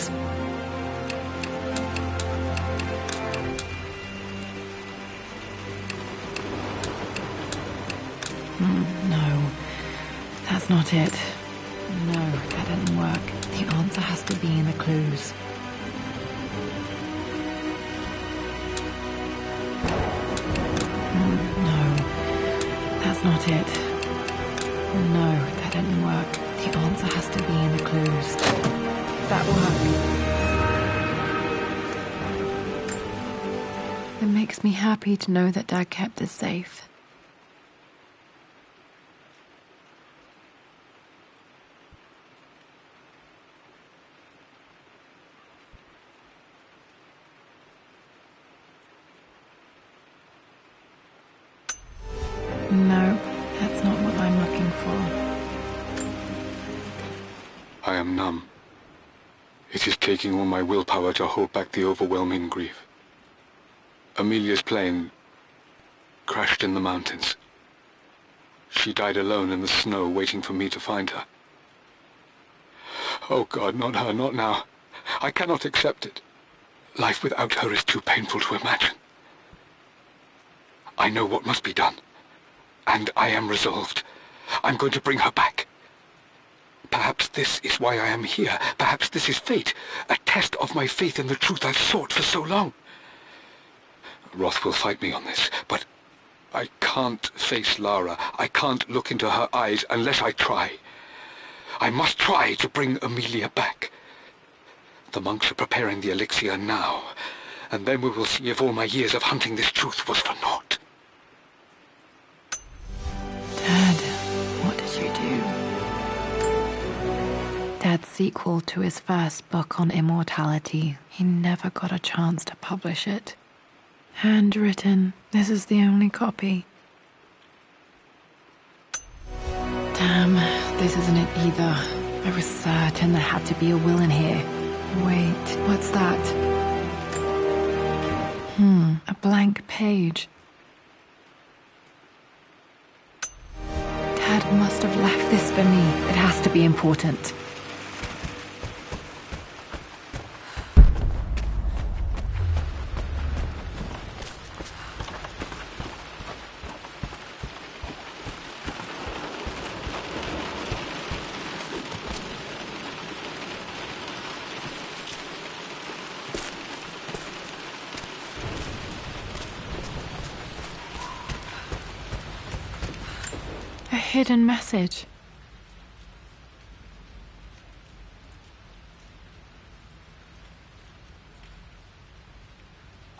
clues. No, that's not it. No, that didn't work. The answer has to be in the clues. No, that's not it. No, that didn't work. The answer has to be in the clues. That worked. It makes me happy to know that Dad kept it safe. No, that's not what I'm looking for. I am numb. It is taking all my willpower to hold back the overwhelming grief. Amelia's plane crashed in the mountains. She died alone in the snow, waiting for me to find her. Oh God, not her, not now. I cannot accept it. Life without her is too painful to imagine. I know what must be done. And I am resolved. I'm going to bring her back. Perhaps this is why I am here. Perhaps this is fate. A test of my faith in the truth I've sought for so long. Roth will fight me on this, but I can't face Lara. I can't look into her eyes unless I try. I must try to bring Amelia back. The monks are preparing the elixir now, and then we will see if all my years of hunting this truth was for naught. Dad, what did you do? Dad's sequel to his first book on immortality. He never got a chance to publish it. Handwritten. This is the only copy. Damn, this isn't it either. I was certain there had to be a will in here. Wait, what's that? A blank page. Dad must have left this for me. It has to be important. Hidden message.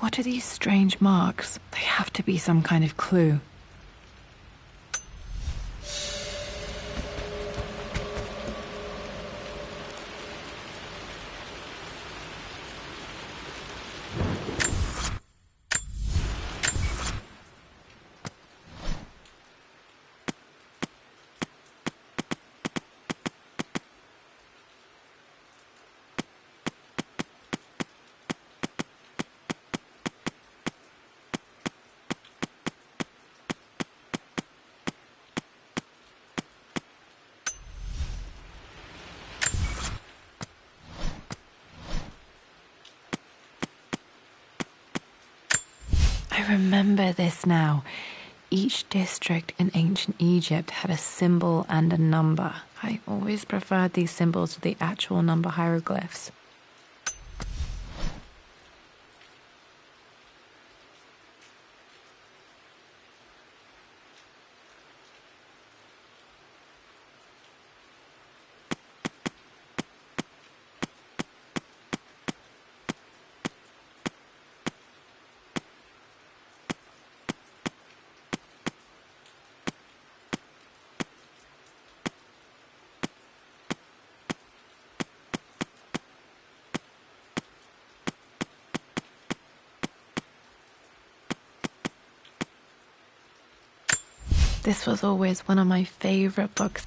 What are these strange marks? They have to be some kind of clue. I remember this now. Each district in ancient Egypt had a symbol and a number. I always preferred these symbols to the actual number hieroglyphs. This was always one of my favorite books.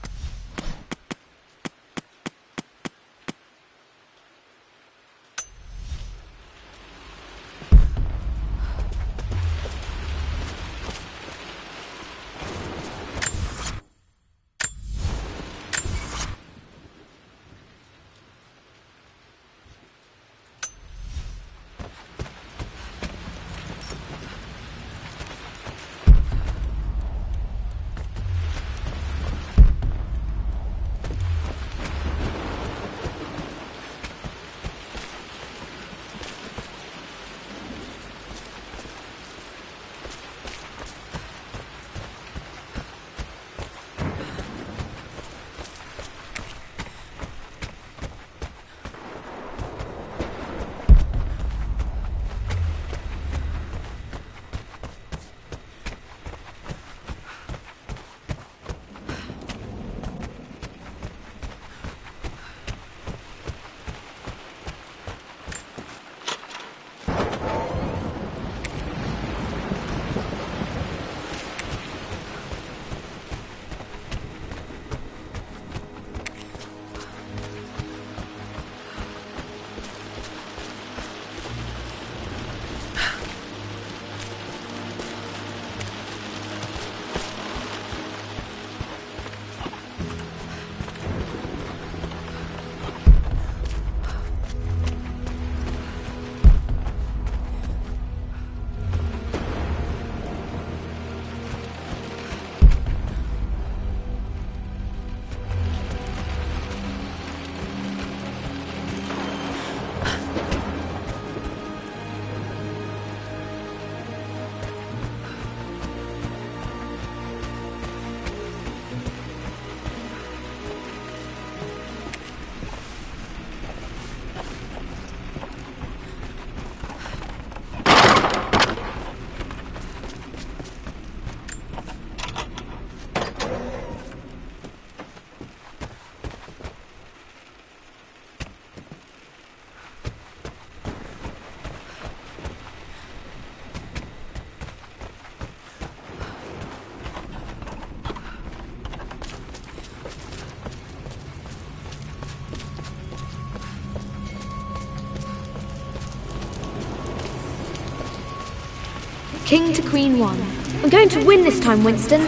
King to Queen 1. I'm going to win this time, Winston.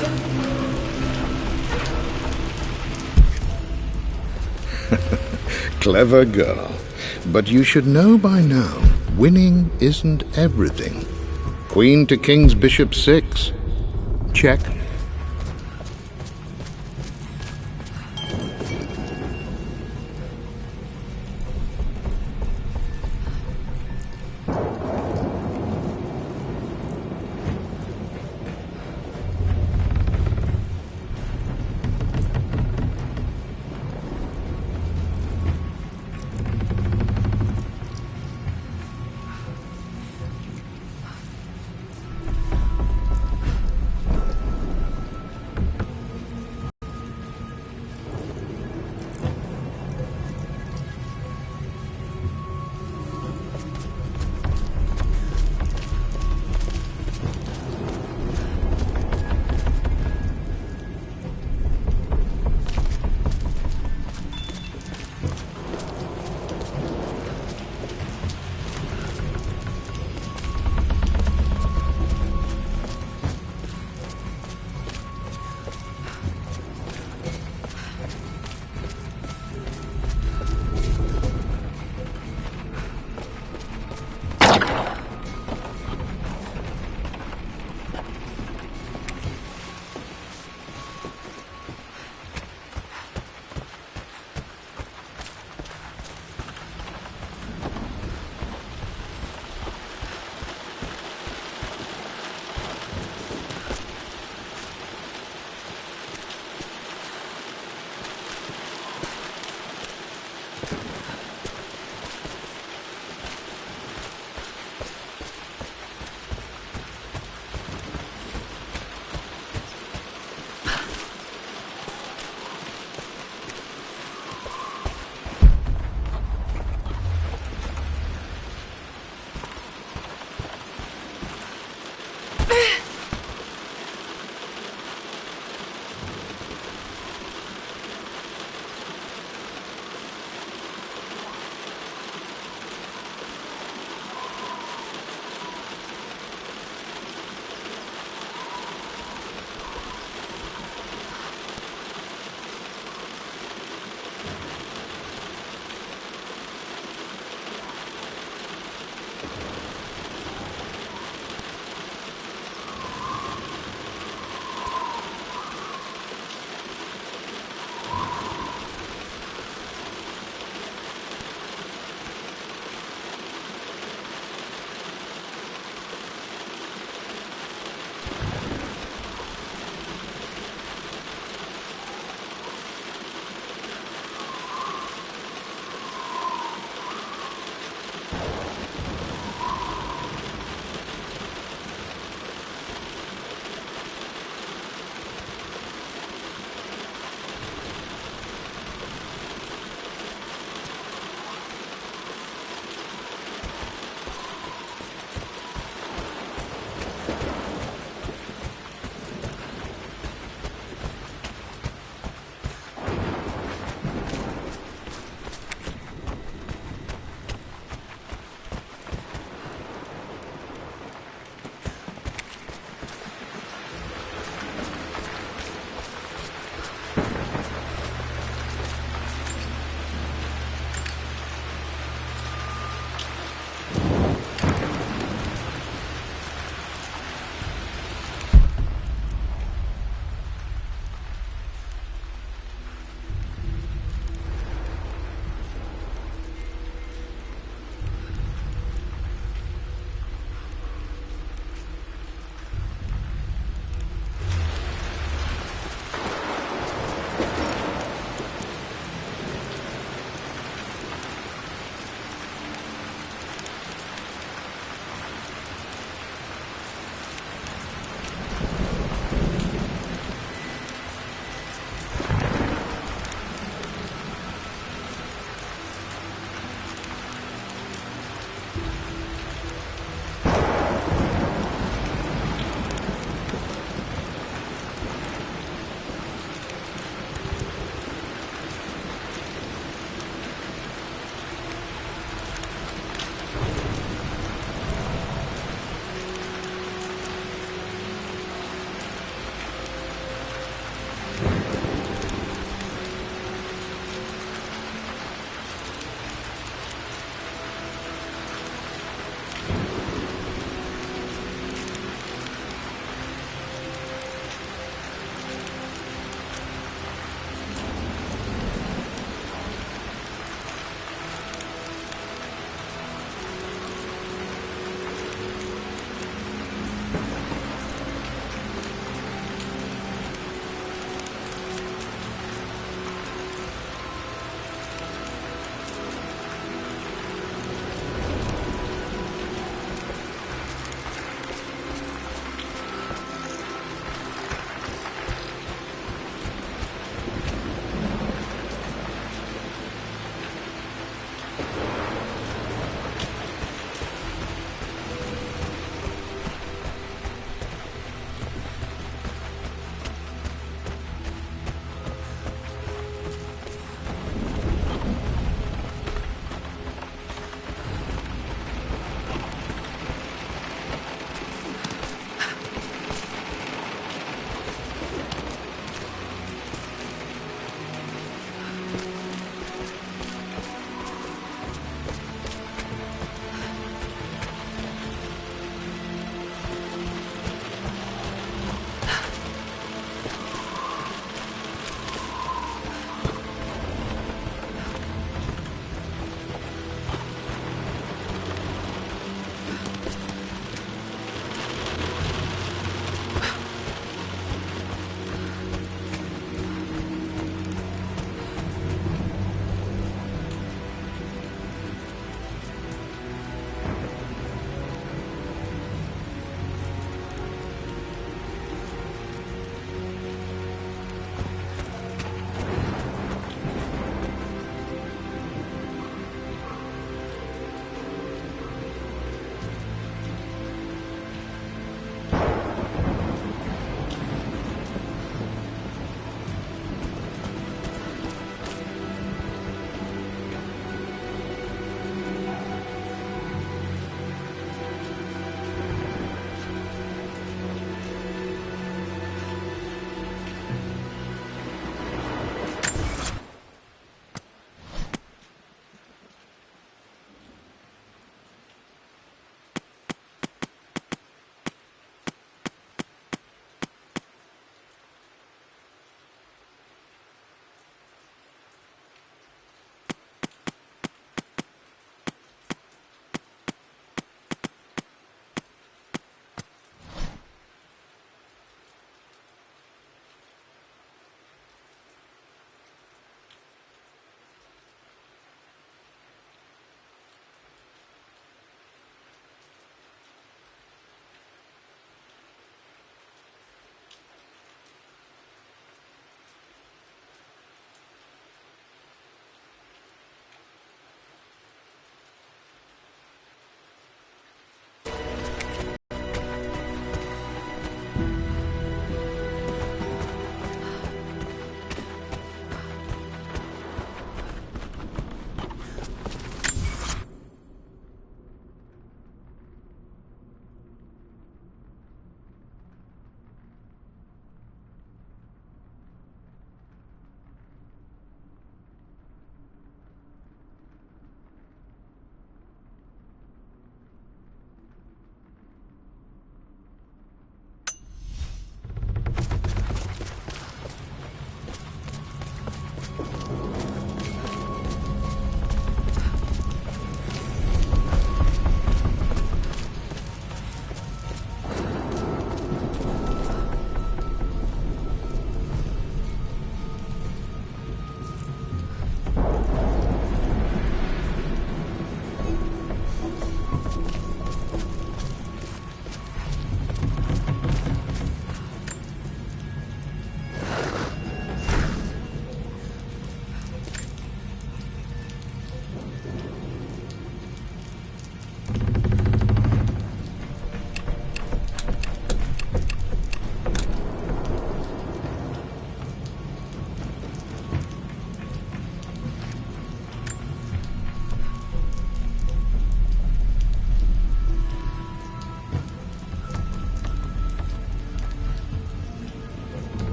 Clever girl. But you should know by now, winning isn't everything. Queen to King's Bishop 6. Check.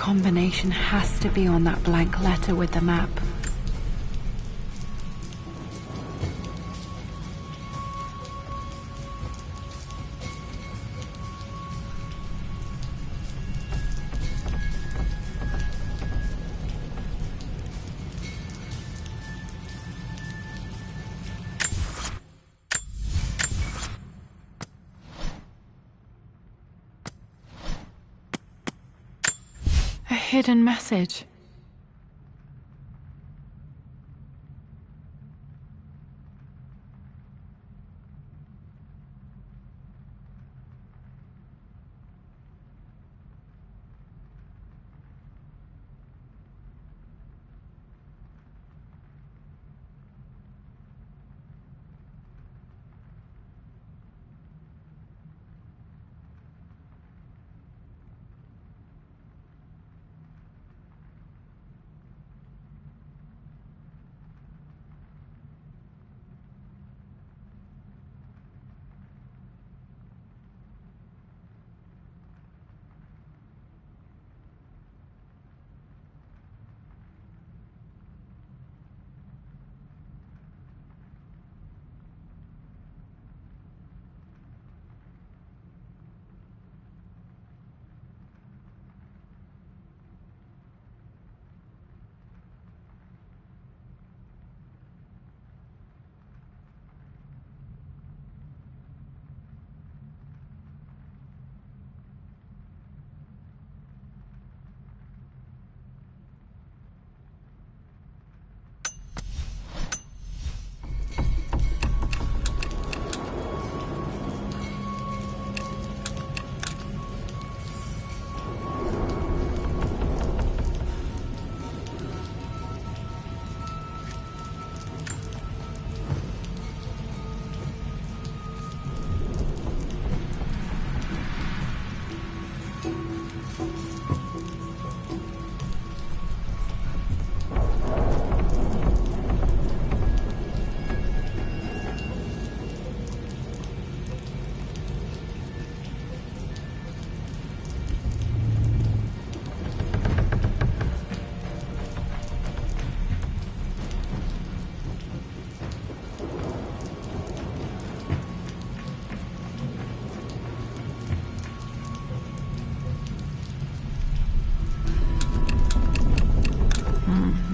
combination has to be on that blank letter with the map. A hidden message.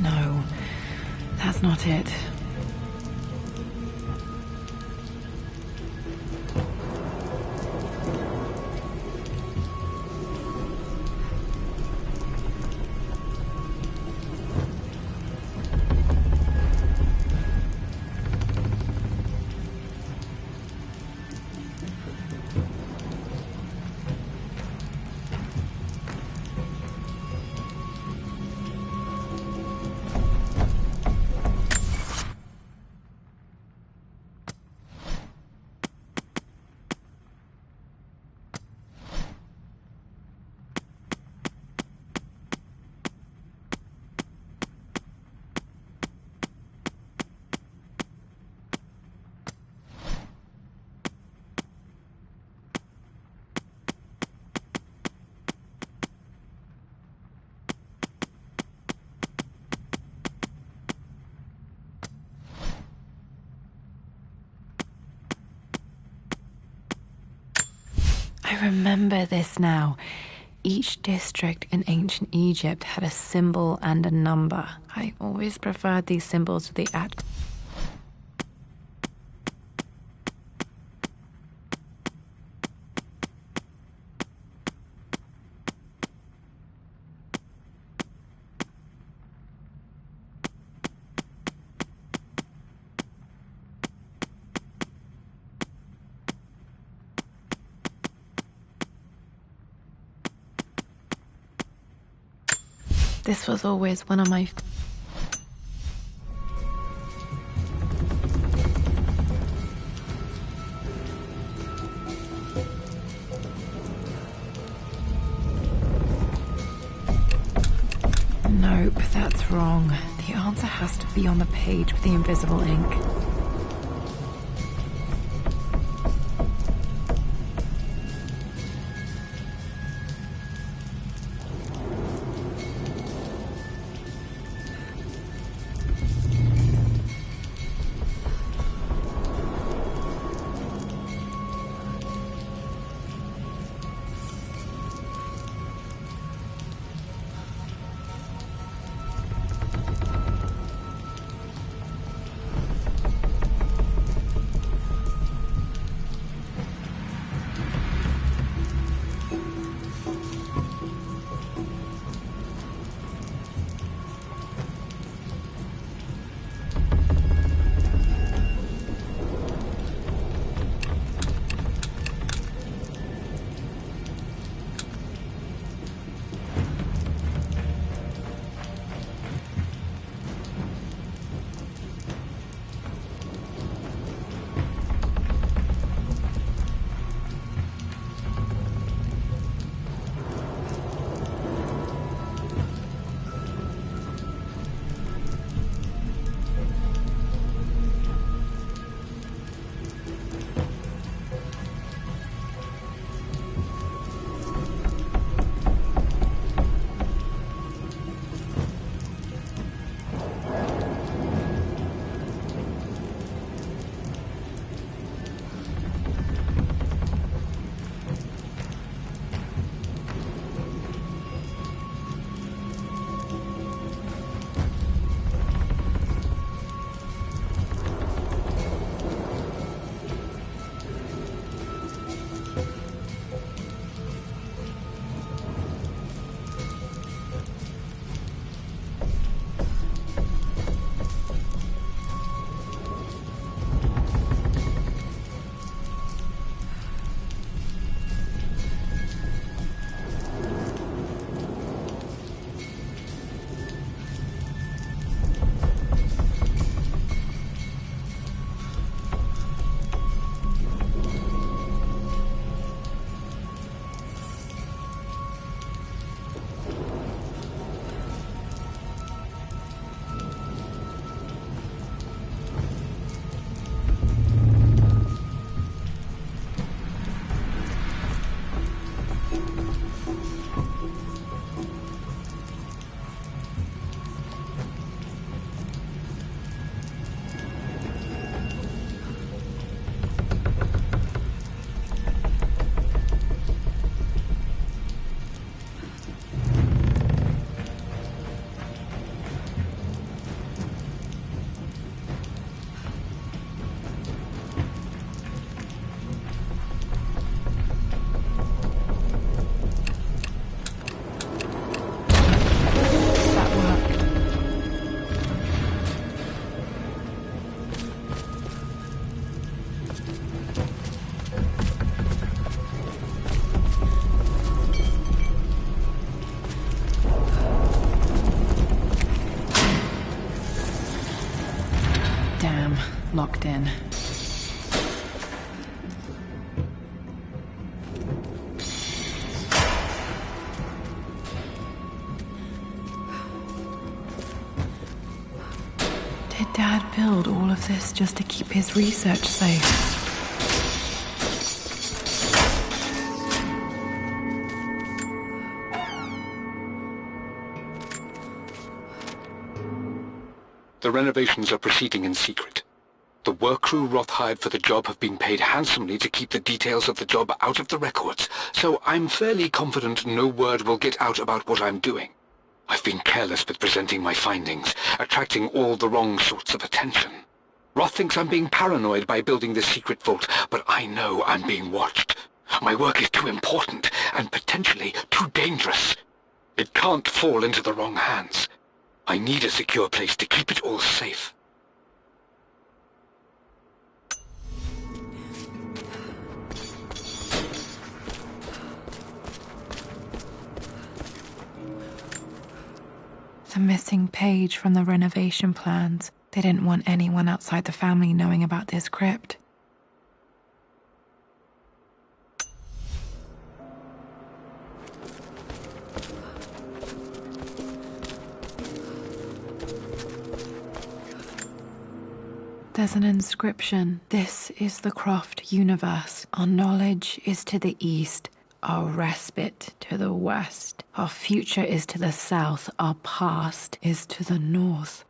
No, that's not it. I remember this now. Each district in ancient Egypt had a symbol and a number. I always preferred these symbols to the This was always one of my... Nope, that's wrong. The answer has to be on the page with the invisible ink. locked in. Did Dad build all of this just to keep his research safe? The renovations are proceeding in secret. The work crew Roth hired for the job have been paid handsomely to keep the details of the job out of the records, so I'm fairly confident no word will get out about what I'm doing. I've been careless with presenting my findings, attracting all the wrong sorts of attention. Roth thinks I'm being paranoid by building this secret vault, but I know I'm being watched. My work is too important, and potentially too dangerous. It can't fall into the wrong hands. I need a secure place to keep it all safe. The missing page from the renovation plans. They didn't want anyone outside the family knowing about this crypt. There's an inscription. This is the Croft universe. Our knowledge is to the east, our respite to the west. Our future is to the south, our past is to the north.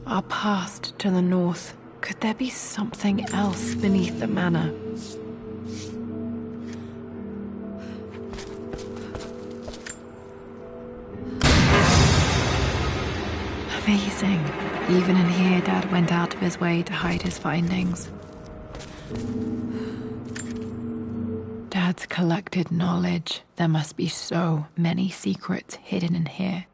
Our past to the north. Could there be something else beneath the manor? Amazing. Even in here, Dad went out of his way to hide his findings. Dad's collected knowledge. There must be so many secrets hidden in here.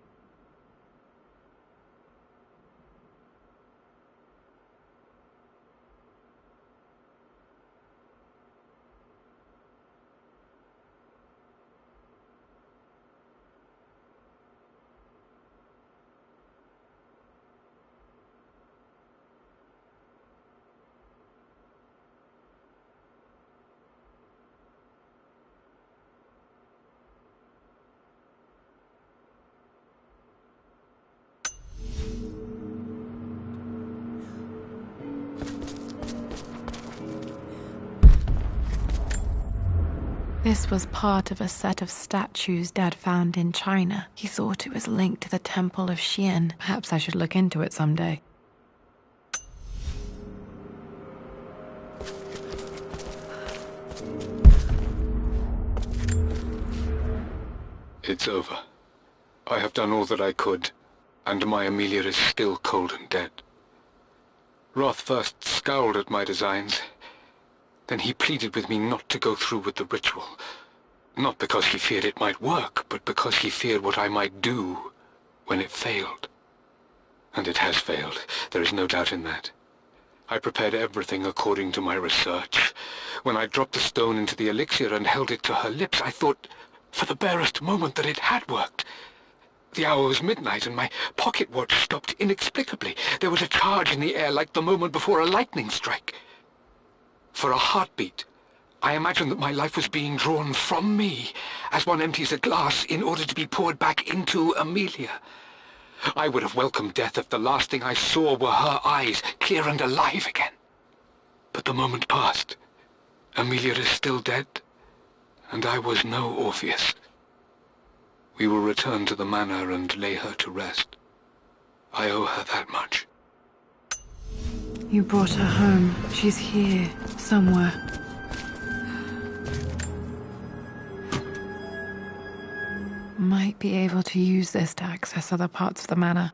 This was part of a set of statues Dad found in China. He thought it was linked to the Temple of Xian. Perhaps I should look into it someday. It's over. I have done all that I could, and my Amelia is still cold and dead. Roth first scowled at my designs. Then he pleaded with me not to go through with the ritual. Not because he feared it might work, but because he feared what I might do when it failed. And it has failed. There is no doubt in that. I prepared everything according to my research. When I dropped the stone into the elixir and held it to her lips, I thought for the barest moment that it had worked. The hour was midnight, and my pocket watch stopped inexplicably. There was a charge in the air like the moment before a lightning strike. For a heartbeat, I imagined that my life was being drawn from me, as one empties a glass in order to be poured back into Amelia. I would have welcomed death if the last thing I saw were her eyes, clear and alive again. But the moment passed. Amelia is still dead, and I was no Orpheus. We will return to the manor and lay her to rest. I owe her that much. You brought her home. She's here, somewhere. Might be able to use this to access other parts of the manor.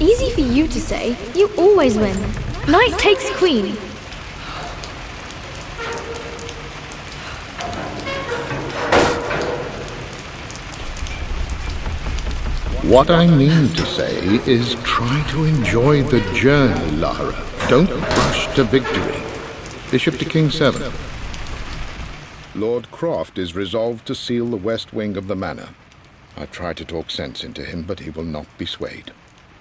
Easy for you to say. You always win. Knight takes queen. What I mean to say is try to enjoy the journey, Lara. Don't rush to victory. Bishop to King 7. Lord Croft is resolved to seal the west wing of the manor. I tried to talk sense into him, but he will not be swayed.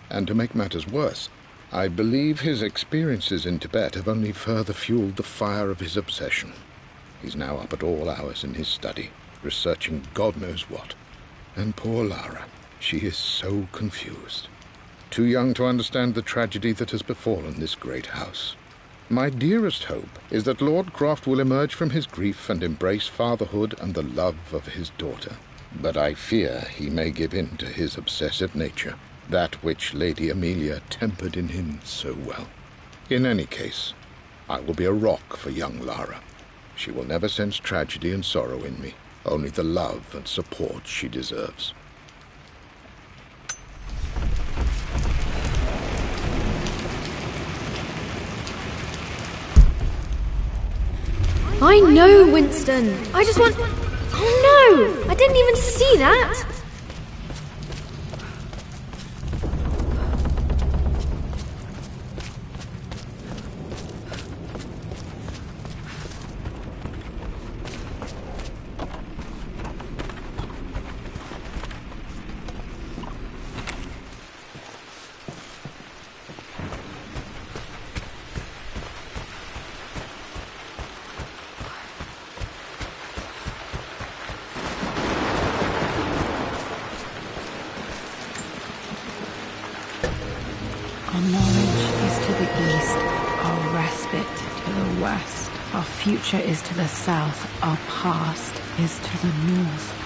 And to make matters worse, I believe his experiences in Tibet have only further fueled the fire of his obsession. He's now up at all hours in his study, researching God knows what. And poor Lara, she is so confused. Too young to understand the tragedy that has befallen this great house. My dearest hope is that Lord Croft will emerge from his grief and embrace fatherhood and the love of his daughter. But I fear he may give in to his obsessive nature, that which Lady Amelia tempered in him so well. In any case, I will be a rock for young Lara. She will never sense tragedy and sorrow in me, only the love and support she deserves. I know, Winston. I just want... Oh no! I didn't even see that! Our knowledge is to the east, our respite to the west. Our future is to the south, our past is to the north.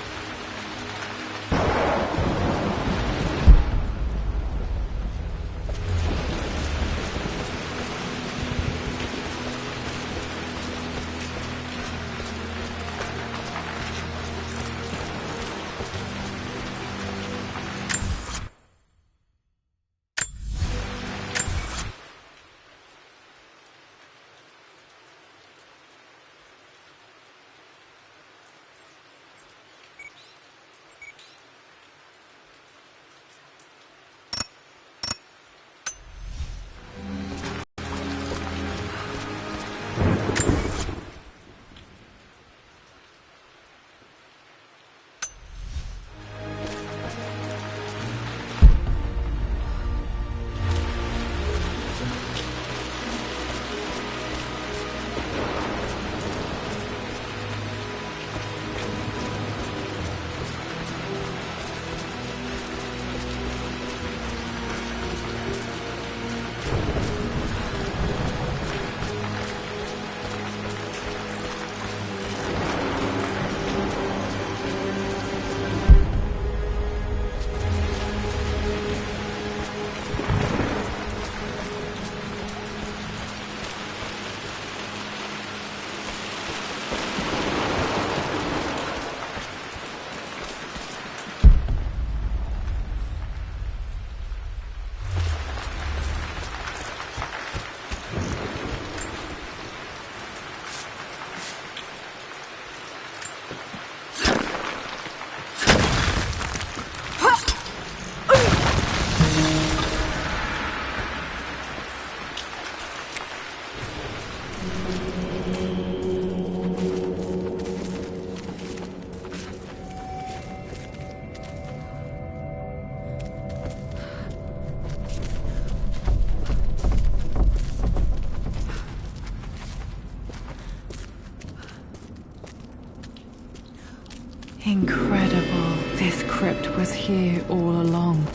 Incredible. This crypt was here all along.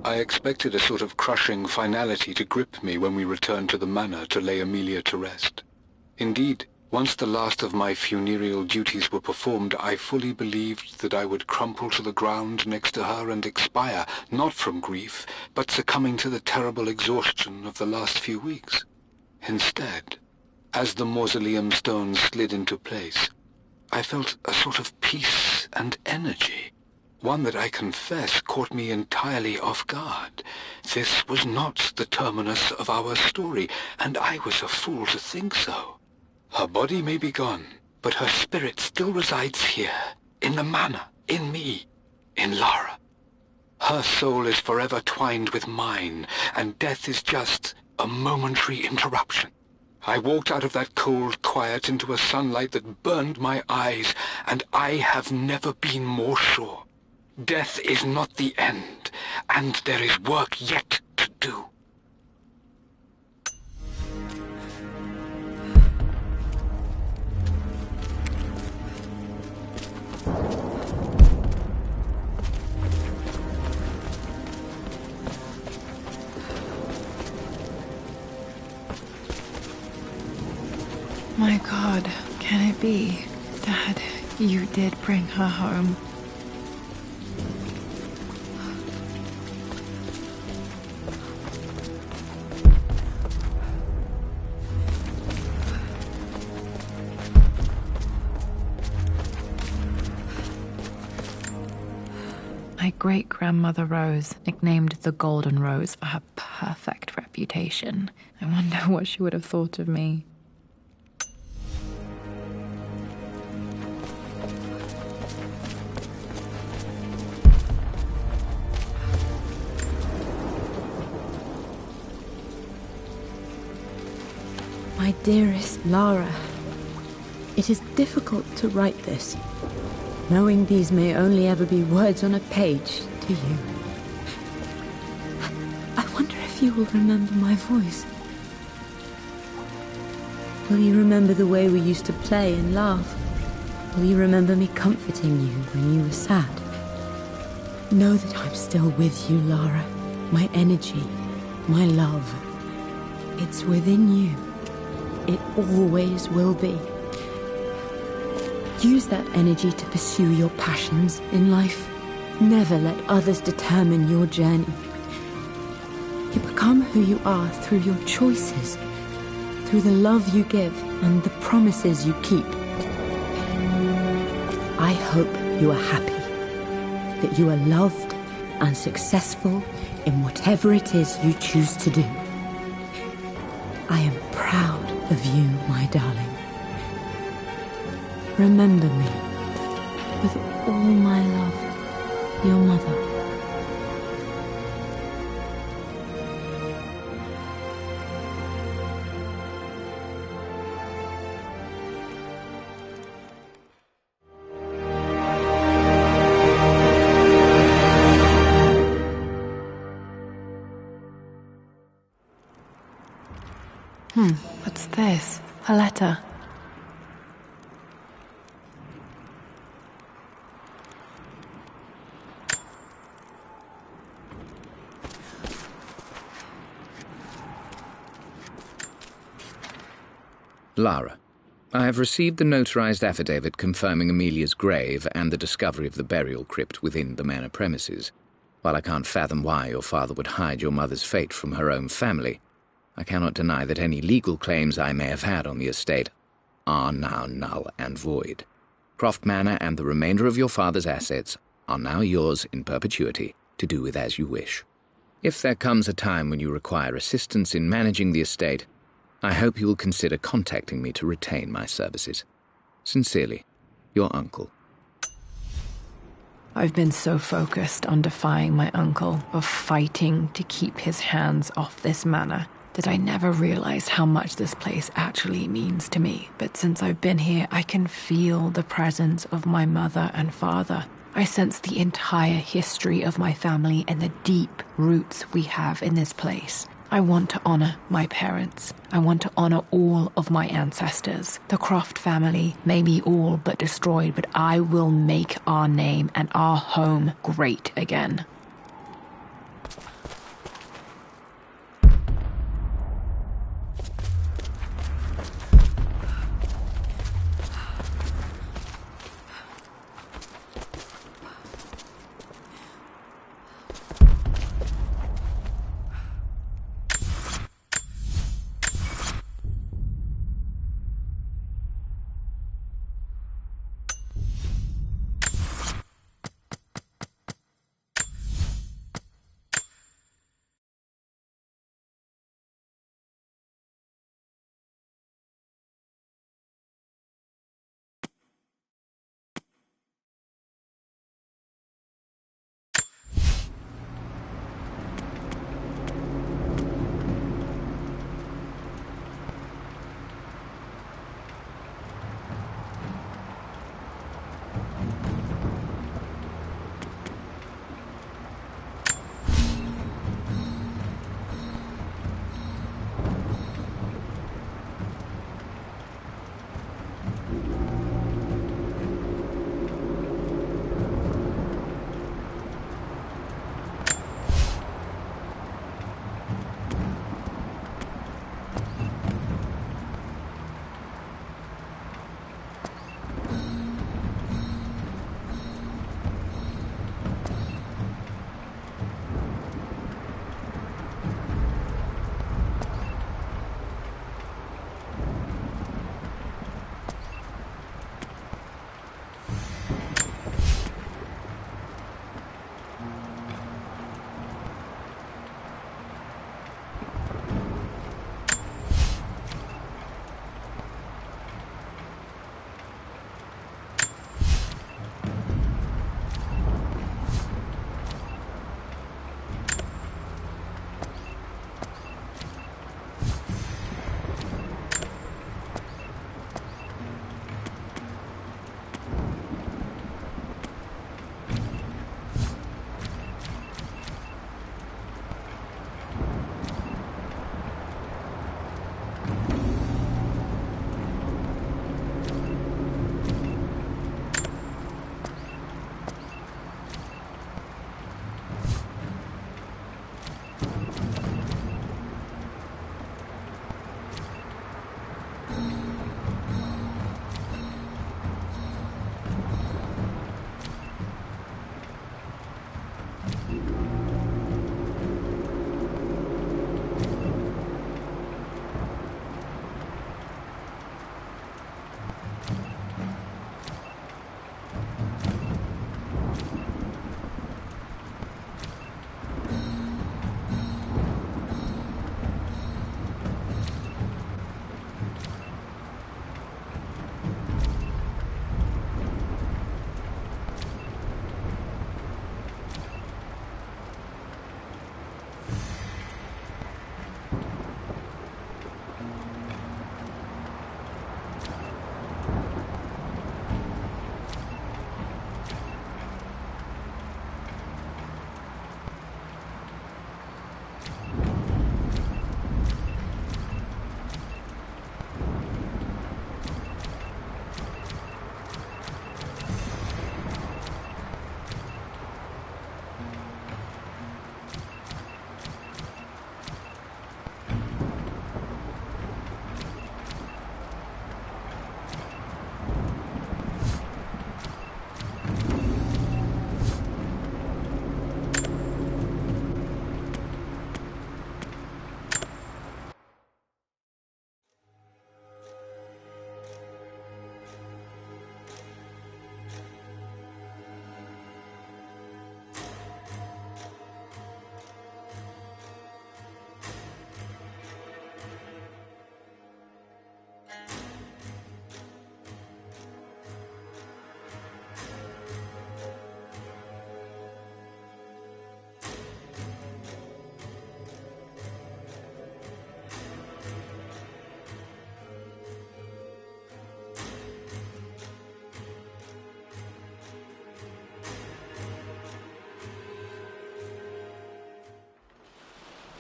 I expected a sort of crushing finality to grip me when we returned to the manor to lay Amelia to rest. Indeed, once the last of my funereal duties were performed, I fully believed that I would crumple to the ground next to her and expire, not from grief, but succumbing to the terrible exhaustion of the last few weeks. Instead, as the mausoleum stones slid into place, I felt a sort of peace and energy. One that I confess caught me entirely off guard. This was not the terminus of our story, and I was a fool to think so. Her body may be gone, but her spirit still resides here, in the manor, in me, in Lara. Her soul is forever twined with mine, and death is just a momentary interruption. I walked out of that cold quiet into a sunlight that burned my eyes, and I have never been more sure. Death is not the end, and there is work yet to do. My God, can it be? Dad, you did bring her home. My great-grandmother Rose, nicknamed the Golden Rose for her perfect reputation. I wonder what she would have thought of me. My dearest Lara, it is difficult to write this, knowing these may only ever be words on a page to you. I wonder if you will remember my voice. Will you remember the way we used to play and laugh? Will you remember me comforting you when you were sad? Know that I'm still with you, Lara. My energy, my love. It's within you. It always will be. Use that energy to pursue your passions in life. Never let others determine your journey. You become who you are through your choices, through the love you give and the promises you keep. I hope you are happy, that you are loved and successful in whatever it is you choose to do. I am proud of you, my darling. Remember me, with all my love, your mother. What's this? A letter. Lara, I have received the notarized affidavit confirming Amelia's grave and the discovery of the burial crypt within the manor premises. While I can't fathom why your father would hide your mother's fate from her own family, I cannot deny that any legal claims I may have had on the estate are now null and void. Croft Manor and the remainder of your father's assets are now yours in perpetuity to do with as you wish. If there comes a time when you require assistance in managing the estate, I hope you will consider contacting me to retain my services. Sincerely, your uncle. I've been so focused on defying my uncle, of fighting to keep his hands off this manor, that I never realized how much this place actually means to me. But since I've been here, I can feel the presence of my mother and father. I sense the entire history of my family and the deep roots we have in this place. I want to honor my parents. I want to honor all of my ancestors. The Croft family may be all but destroyed, but I will make our name and our home great again.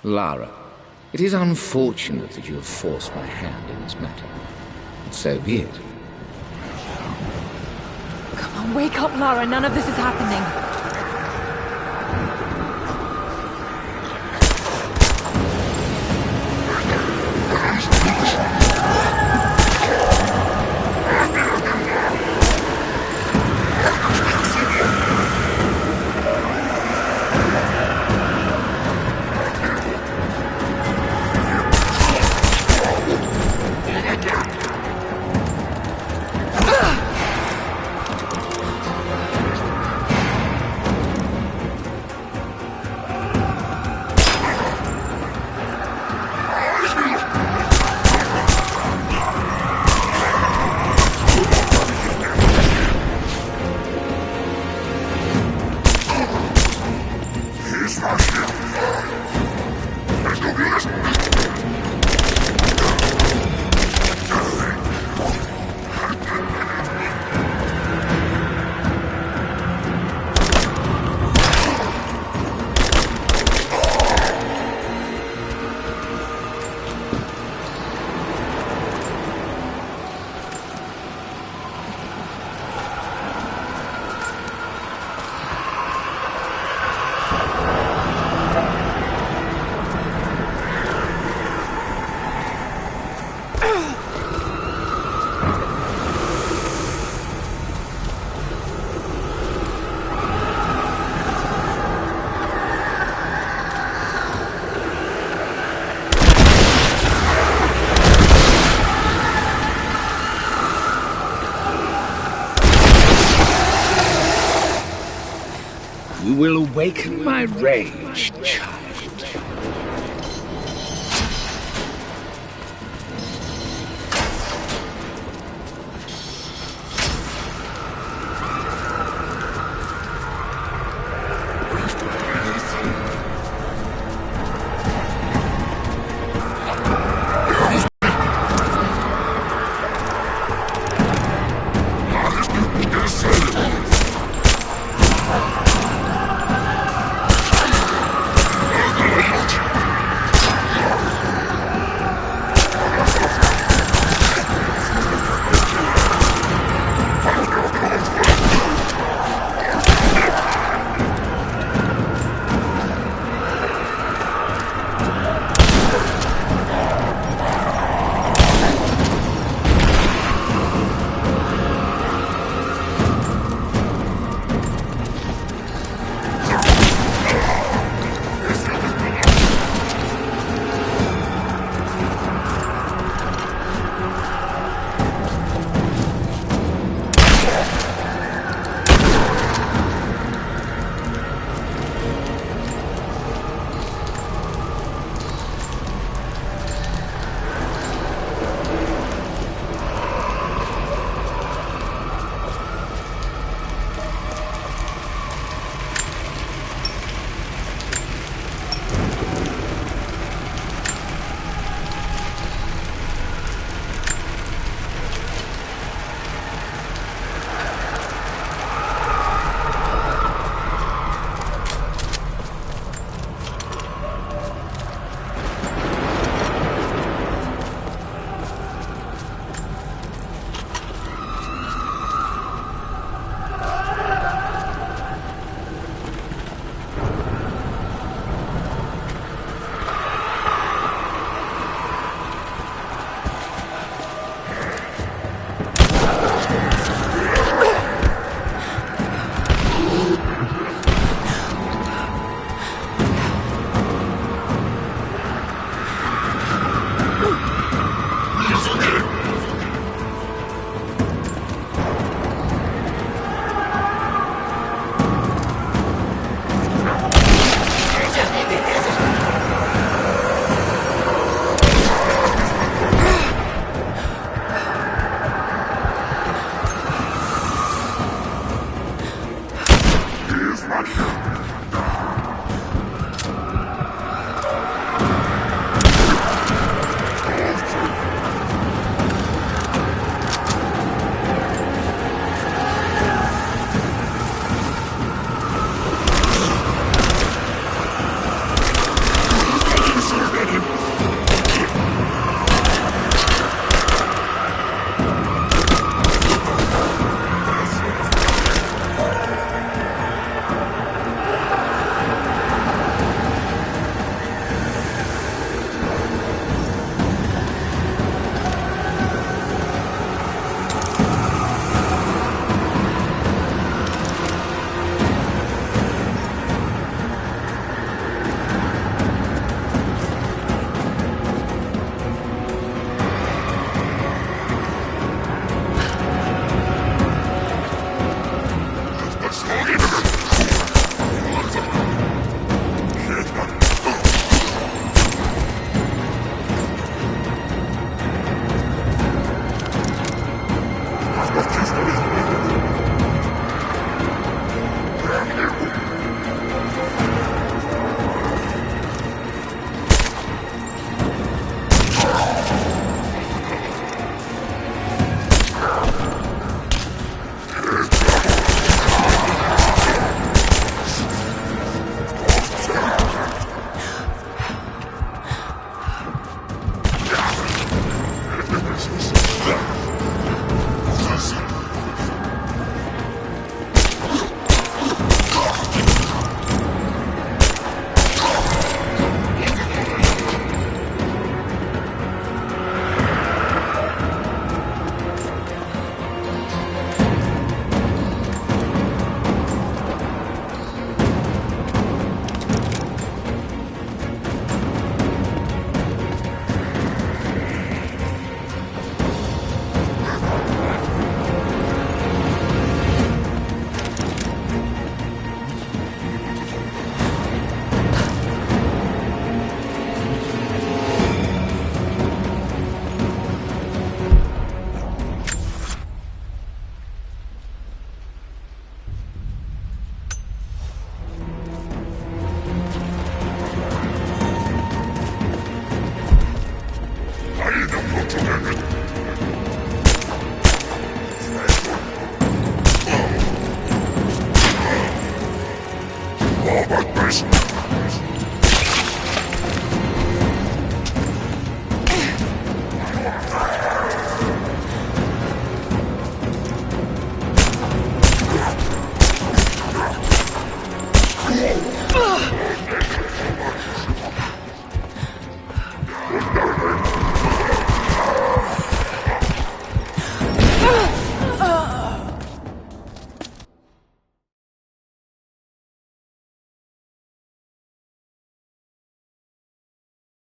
Lara, it is unfortunate that you have forced my hand in this matter. But so be it. Come on, wake up, Lara. None of this is happening. You will awaken my rage, child.